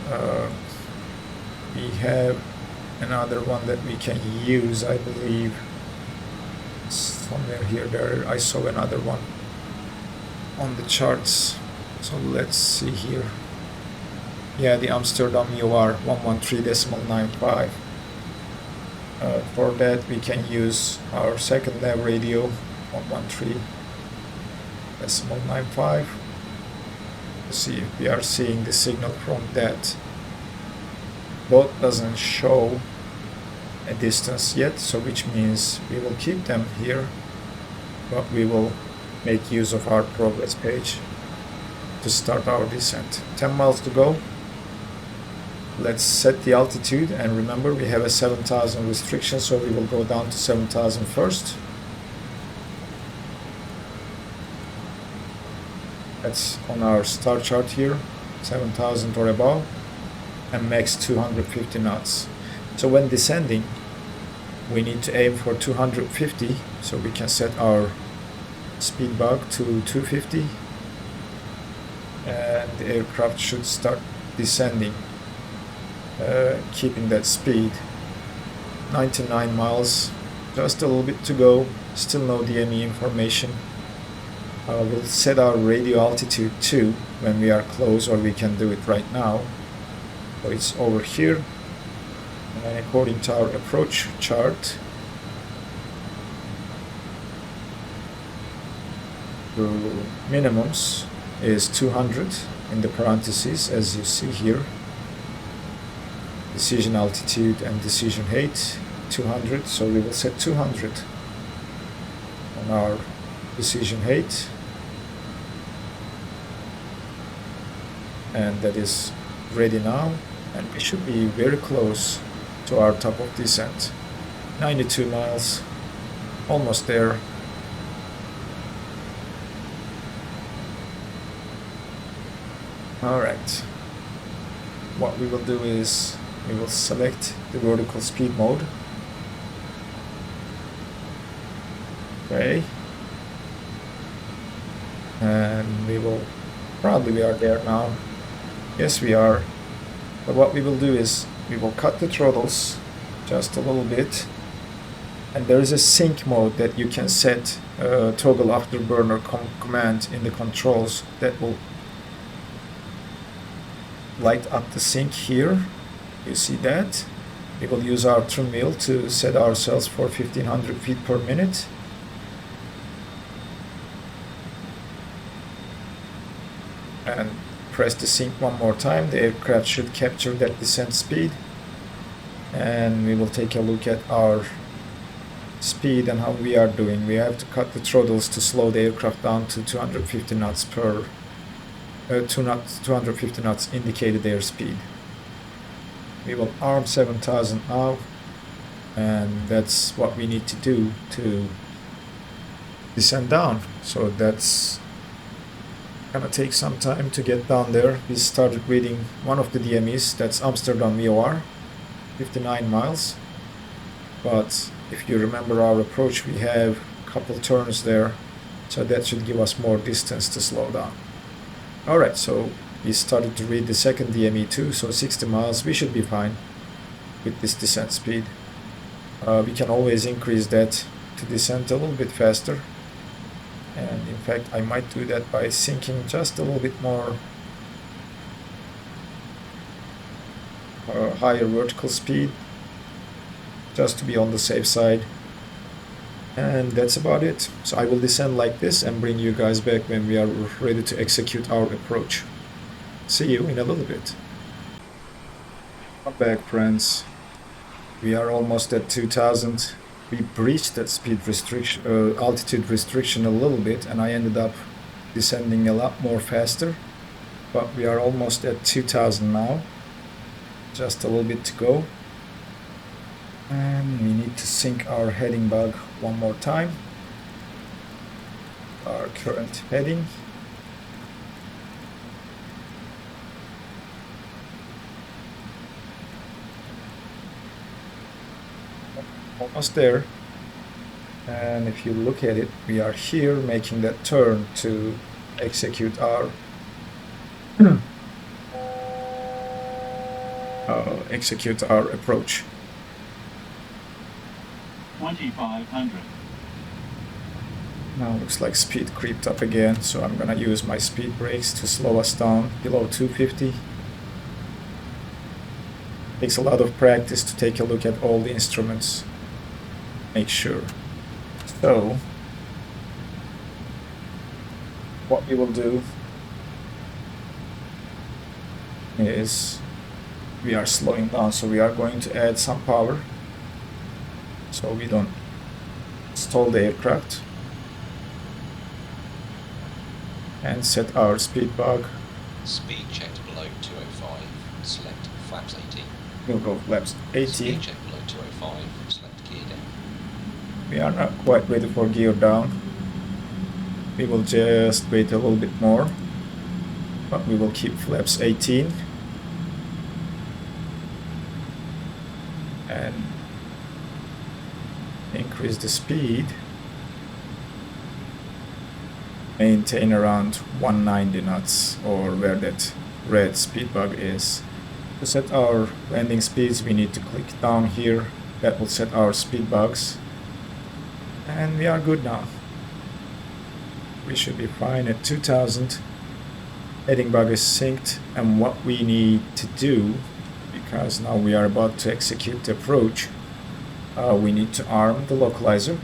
We have another one that we can use, I believe. Somewhere here, there I saw another one on the charts. So let's see here. Yeah, the Amsterdam EOR 113.95. For that we can use our second nav radio 113.95. See if we are seeing the signal from that. Both doesn't show a distance yet, so which means we will keep them here, but we will make use of our progress page to start our descent. 10 miles to go. Let's set the altitude, and remember we have a 7,000 restriction, so we will go down to 7,000 first. That's on our star chart here, 7,000 or above, and max 250 knots. So when descending, we need to aim for 250, so we can set our speed bug to 250, and the aircraft should start descending, keeping that speed. 99 miles, just a little bit to go, still no DME information. We'll set our radio altitude too when we are close, or we can do it right now. So it's over here, and according to our approach chart, the minimums is 200 in the parentheses, as you see here. Decision altitude and decision height 200, so we will set 200 on our decision height, and that is ready now, and we should be very close to our top of descent. 92 miles, almost there. Alright, what we will do is we will select the vertical speed mode. Okay, and we will probably, we are there now. Yes, we are. But what we will do is we will cut the throttles just a little bit, and there is a sync mode that you can set, toggle afterburner command in the controls that will light up the sync here. You see that? We will use our trim wheel to set ourselves for 1500 feet per minute. And press the sync one more time. The aircraft should capture that descent speed. And we will take a look at our speed and how we are doing. We have to cut the throttles to slow the aircraft down to 250 knots per 250 knots indicated airspeed. We will arm 7000 now, and that's what we need to do to descend down. So that's gonna take some time to get down there. We started reading one of the DMEs, that's Amsterdam VOR, 59 miles. But if you remember our approach, we have a couple turns there, so that should give us more distance to slow down. Alright, so we started to read the second DME too, so 60 miles, we should be fine with this descent speed. We can always increase that to descend a little bit faster. And in fact, I might do that by sinking just a little bit more higher vertical speed, just to be on the safe side. And that's about it. So I will descend like this and bring you guys back when we are ready to execute our approach. See you in a little bit. Come back, friends. We are almost at 2000. We breached that speed restriction, altitude restriction a little bit, and I ended up descending a lot more faster. But we are almost at 2000 now. Just a little bit to go. And we need to sync our heading bug one more time. Our current heading. Almost there. And if you look at it, we are here making that turn to execute our approach. 2500. Now looks like speed creeped up again, so I'm gonna use my speed brakes to slow us down below 250. Takes a lot of practice to take a look at all the instruments. Make sure. So what we will do is we are slowing down, so we are going to add some power so we don't stall the aircraft, and set our speed bug. Speed checked below 205, select flaps 18. We'll go flaps 18. Speed checked below 205, select gear down. We are not quite ready for gear down. We will just wait a little bit more, but we will keep flaps 18 and increase the speed. Maintain around 190 knots, or where that red speed bug is. To set our landing speeds, we need to click down here. That will set our speed bugs, and we are good now. We should be fine at 2000. Heading bug is synced, and what we need to do because now we are about to execute the approach. We need to arm the localizer.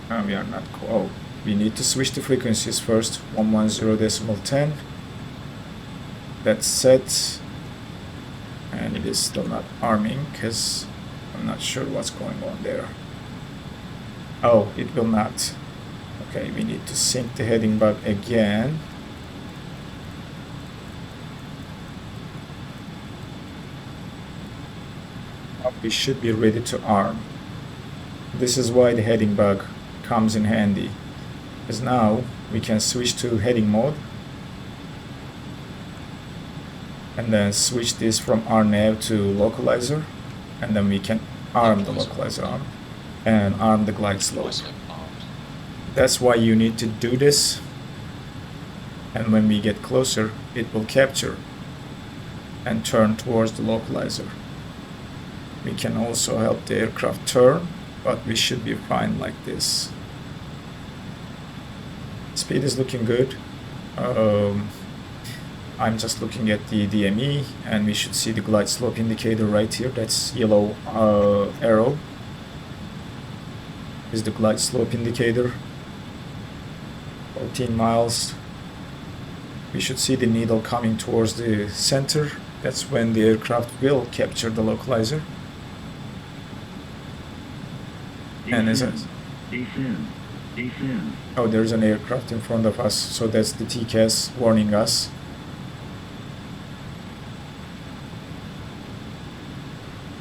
We are not. Oh, we need to switch the frequencies first. 110.10. That's set, and it is still not arming because I'm not sure what's going on there. Oh, it will not. Okay, we need to sync the heading bug again. We should be ready to arm. This is why the heading bug comes in handy, because now we can switch to heading mode and then switch this from RNAV to localizer, and then we can arm the localizer arm and arm the glide slope. That's why you need to do this, and when we get closer it will capture and turn towards the localizer. We can also help the aircraft turn, but we should be fine like this. Speed is looking good. I'm just looking at the DME, and we should see the glide slope indicator right here. That's yellow arrow is the glide slope indicator. 14 miles. We should see the needle coming towards the center. That's when the aircraft will capture the localizer. And as oh, there's an aircraft in front of us, so that's the TCAS warning us.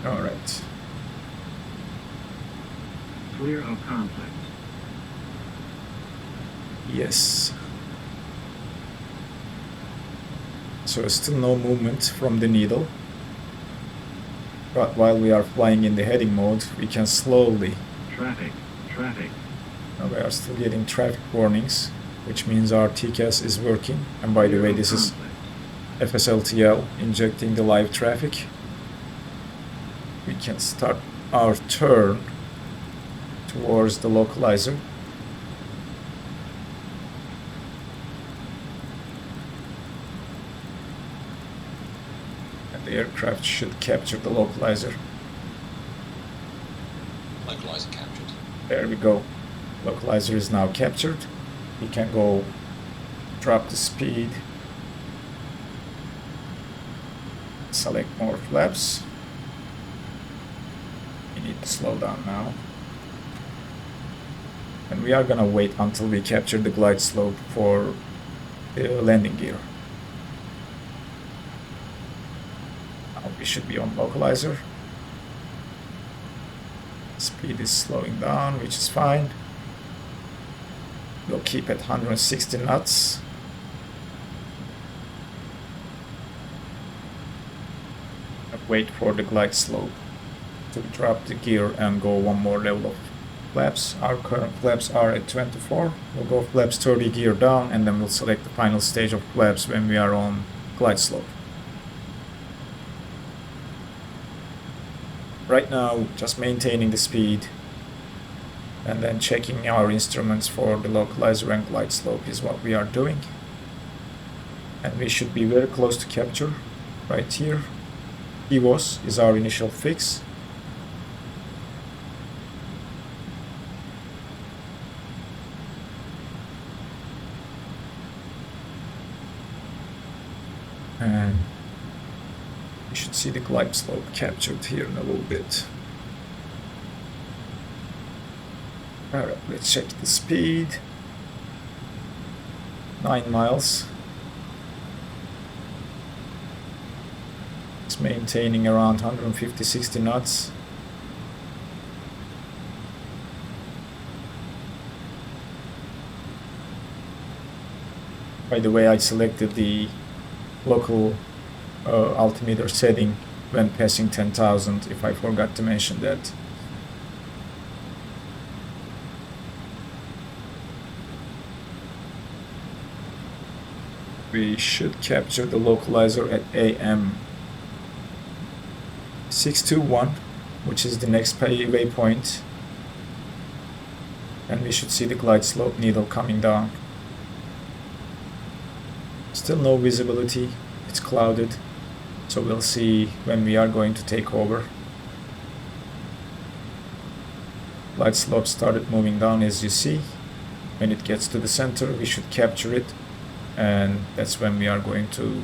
All right. Clear of conflict. Yes. So still no movement from the needle. But while we are flying in the heading mode, we can slowly. Traffic. We are still getting traffic warnings, which means our TCAS is working. And by the way, this is FSLTL injecting the live traffic. We can start our turn towards the localizer. And the aircraft should capture the localizer. Localizer captured. There we go. Localizer is now captured. We can go drop the speed. Select more flaps. We need to slow down now. And we are gonna wait until we capture the glide slope for the landing gear. Now we should be on localizer. Speed is slowing down, which is fine. We'll keep at 160 knots. And wait for the glide slope to drop the gear and go one more level of flaps. Our current flaps are at 24. We'll go flaps 30 gear down, and then we'll select the final stage of flaps when we are on glide slope. Right now, just maintaining the speed and then checking our instruments for the localizer and glide slope is what we are doing. And we should be very close to capture right here. EVOS is our initial fix. And we should see the glide slope captured here in a little bit. Alright, let's check the speed. 9 miles. It's maintaining around 150-60 knots. By the way, I selected the local altimeter setting when passing 10,000, if I forgot to mention that. We should capture the localizer at AM621, which is the next waypoint, and we should see the glide slope needle coming down. Still no visibility, it's clouded, so we'll see when we are going to take over. Light slope started moving down, as you see. When it gets to the center, we should capture it, and that's when we are going to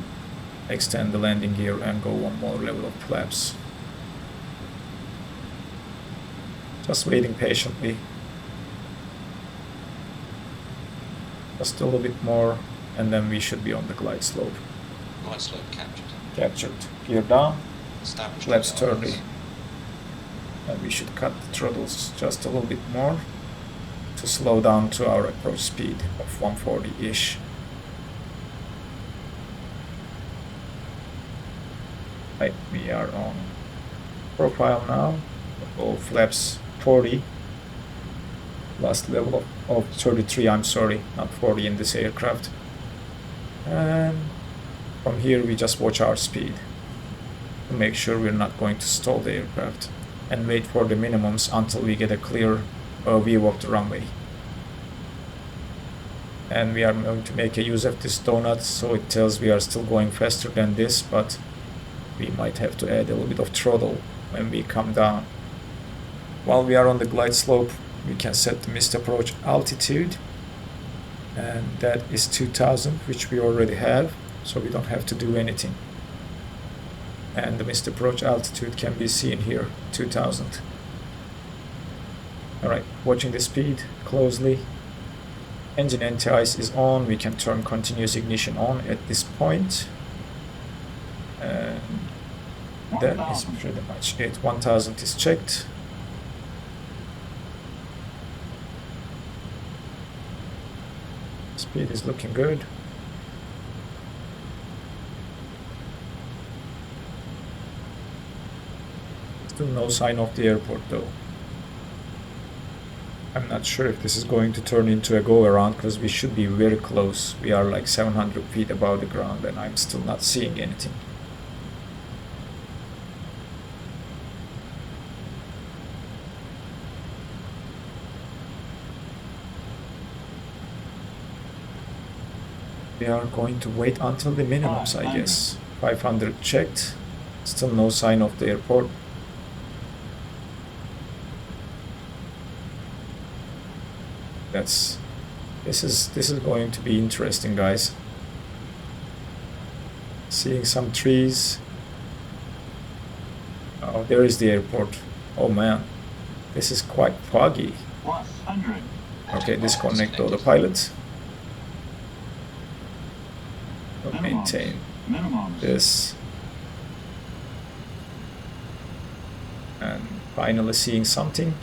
extend the landing gear and go one more level of flaps. Just waiting patiently. Just a little bit more, and then we should be on the glide slope. Glide slope captured. Captured. Gear down, Established. flaps designs. 30. And we should cut the throttles just a little bit more to slow down to our approach speed of 140-ish. Right, we are on profile now. We'll go flaps 40. Last level of 33, I'm sorry, not 40 in this aircraft. And from here we just watch our speed to make sure we're not going to stall the aircraft, and wait for the minimums until we get a clear view of the runway. And we are going to make a use of this donut, so it tells we are still going faster than this, but we might have to add a little bit of throttle when we come down. While we are on the glide slope, we can set the missed approach altitude, and that is 2000, which we already have, so we don't have to do anything. And the missed approach altitude can be seen here, 2000. Alright, watching the speed closely. Engine anti-ice is on. We can turn continuous ignition on at this point. And that is pretty much it. 1000 is checked. Speed is looking good. Still no sign of the airport though. I'm not sure if this is going to turn into a go-around, because we should be very close. We are like 700 feet above the ground and I'm still not seeing anything. We are going to wait until the minimums, I guess. 500 checked. Still no sign of the airport. This is going to be interesting, guys. Seeing some trees. Oh, there is the airport. Oh man, this is quite foggy. Okay, disconnect autopilot. We'll maintain this. And finally seeing something.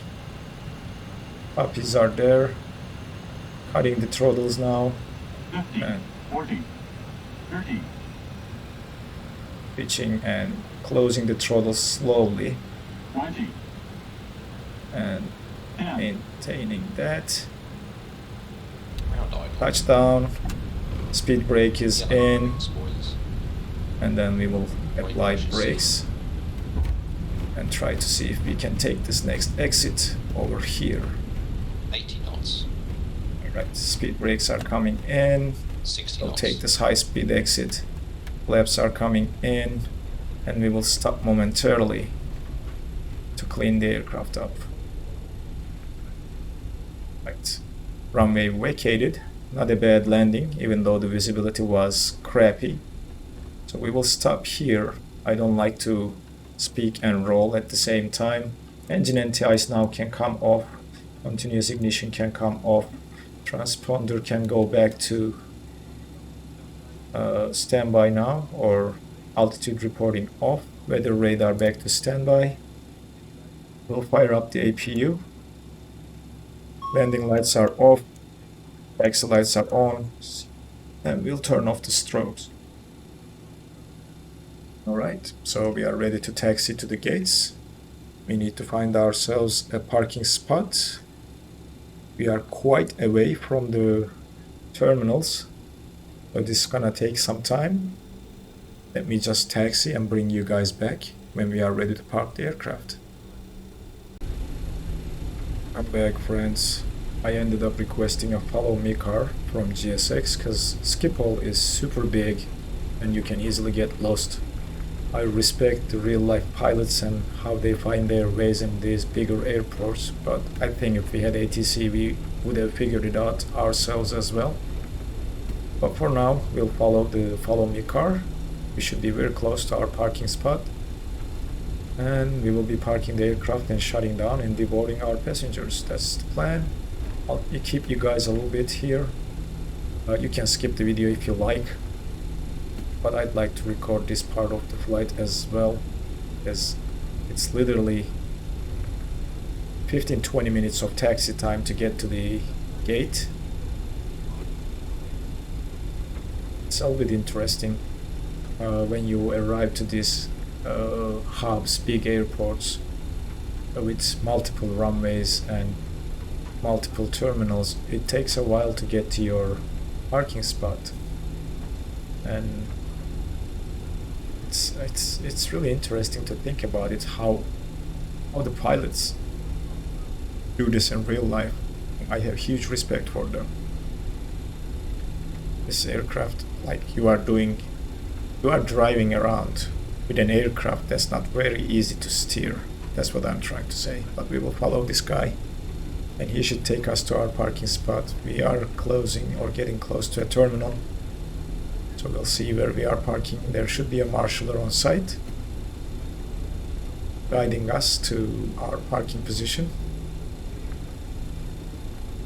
Puppies are there. Cutting the throttles now. 50, And 40, 30. pitching and closing the throttles slowly. 20, And 10, maintaining that. Countdown. Touchdown. Speed brake is Yellow in. spoilers. And then we will apply brakes and try to see if we can take this next exit over here. 80 knots. Alright, speed brakes are coming in. 60 We'll knots. take this high speed exit. Flaps are coming in, and we will stop momentarily to clean the aircraft up. Right, runway vacated. Not a bad landing, even though the visibility was crappy. So we will stop here. I don't like to speak and roll at the same time. Engine anti-ice now can come off. Continuous ignition can come off. Transponder can go back to standby now, or altitude reporting off. Weather radar back to standby. We'll fire up the APU. Landing lights are off. Taxi lights are on, and we'll turn off the strobes. Alright, so we are ready to taxi to the gates. We need to find ourselves a parking spot. We are quite away from the terminals, so this is gonna take some time. Let me just taxi and bring you guys back when we are ready to park the aircraft. I'm back, friends. I ended up requesting a follow me car from GSX because Schiphol is super big and you can easily get lost. I respect the real life pilots and how they find their ways in these bigger airports, but I think if we had ATC we would have figured it out ourselves as well. But for now we'll follow the follow me car. We should be very close to our parking spot, and we will be parking the aircraft and shutting down and deboarding our passengers. That's the plan. I'll keep you guys a little bit here. You can skip the video if you like, but I'd like to record this part of the flight as well, as it's literally 15-20 minutes of taxi time to get to the gate. It's a little bit interesting when you arrive to these hubs, big airports with multiple runways and multiple terminals. It takes a while to get to your parking spot, and it's really interesting to think about it, how the pilots do this in real life. I have huge respect for them. This aircraft, like you are driving around with an aircraft that's not very easy to steer. That's what I'm trying to say. But we will follow this guy, and he should take us to our parking spot. We are closing or getting close to a terminal, so we'll see where we are parking. There should be a marshaller on site guiding us to our parking position,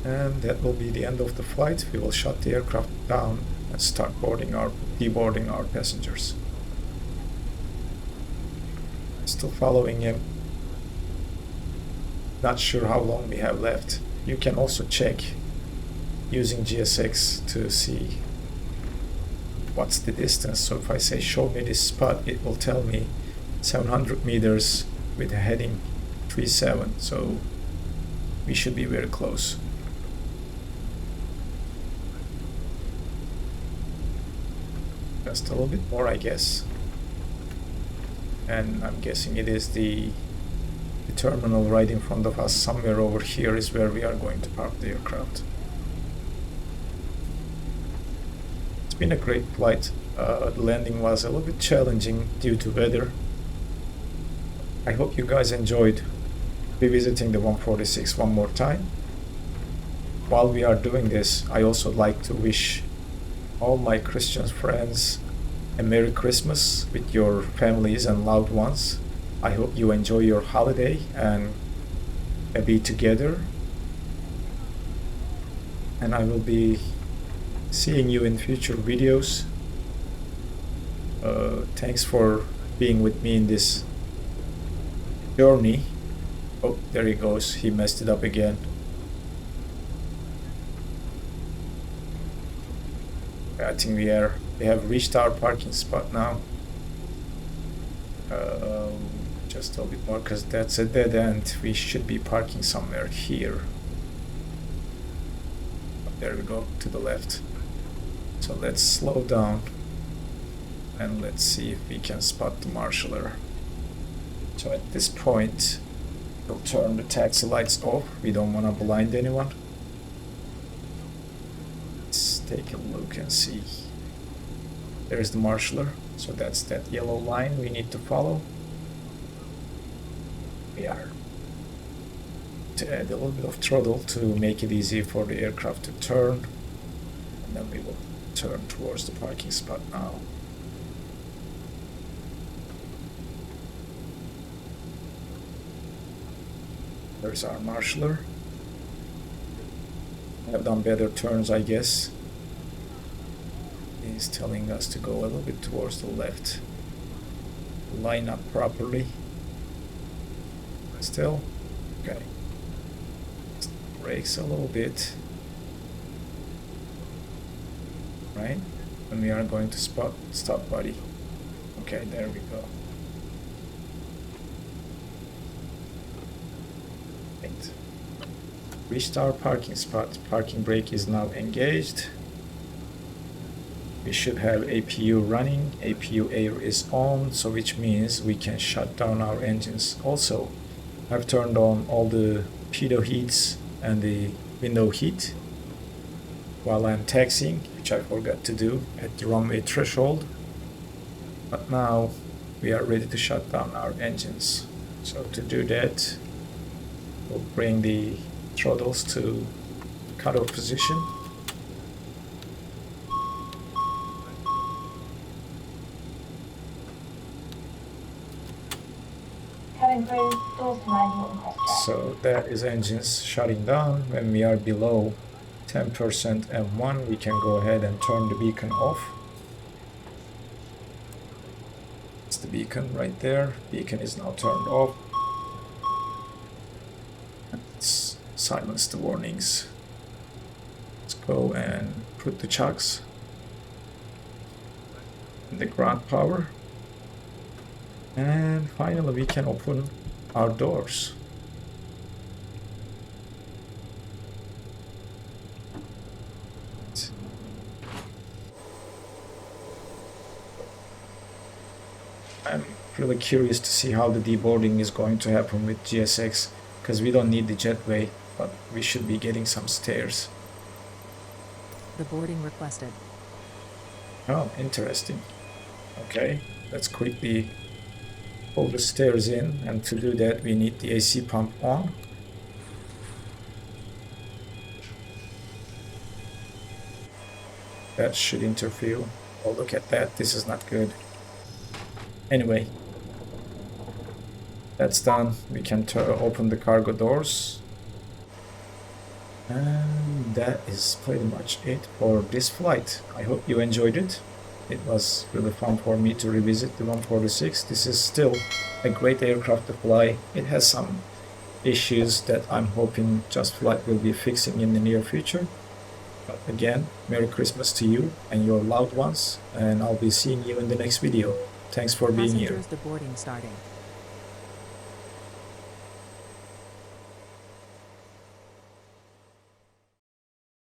and that will be the end of the flight. We will shut the aircraft down and start deboarding our passengers. Still following him. Not sure how long we have left. You can also check using GSX to see what's the distance. So if I say show me this spot, it will tell me 700 meters with a heading 37. So we should be very close. Just a little bit more, I guess. And I'm guessing it is the terminal right in front of us. Somewhere over here is where we are going to park the aircraft. It's been a great flight. The landing was a little bit challenging due to weather. I hope you guys enjoyed revisiting the 146 one more time. While we are doing this, I also like to wish all my Christian friends a Merry Christmas with your families and loved ones. I hope you enjoy your holiday and be together. And I will be seeing you in future videos. Thanks for being with me in this journey. Oh, there he goes. He messed it up again. I think we have reached our parking spot now. Just a little bit more, because that's a dead end. We should be parking somewhere here. There we go, to the left. So let's slow down and let's see if we can spot the marshaller. So at this point we'll turn the taxi lights off. We don't want to blind anyone. Let's take a look and see. There's the marshaller. So that's that yellow line we need to follow. We are to add a little bit of throttle to make it easy for the aircraft to turn, and then we will turn towards the parking spot now. There's our marshaller. Have done better turns, I guess. He's telling us to go a little bit towards the left. Line up properly. Still, okay. Brakes a little bit, right? And we are going to stop, buddy. Okay, there we go. Right. Reached our parking spot. Parking brake is now engaged. We should have APU running. APU air is on, so which means we can shut down our engines. Also, I've turned on all the pitot heats and the window heat while I'm taxiing, which I forgot to do at the runway threshold. But now we are ready to shut down our engines. So to do that, we'll bring the throttles to cutoff position. Coming through, doors to manual and cross check. So that is engines shutting down. When we are below 10% M1, we can go ahead and turn the beacon off. It's the beacon right there. Beacon is now turned off. Let's silence the warnings. Let's go and put the chucks in the ground power. And finally we can open our doors. I'm really curious to see how the deboarding is going to happen with GSX, because we don't need the jetway, but we should be getting some stairs. The boarding requested. Oh, interesting. Okay, let's quickly pull the stairs in, and to do that we need the AC pump on. That should interfere. Oh, look at that, this is not good. Anyway, that's done. We can open the cargo doors. And that is pretty much it for this flight. I hope you enjoyed it. It was really fun for me to revisit the 146. This is still a great aircraft to fly. It has some issues that I'm hoping Just Flight will be fixing in the near future. But again, Merry Christmas to you and your loved ones, and I'll be seeing you in the next video. Thanks for being here. Passengers, the boarding starting.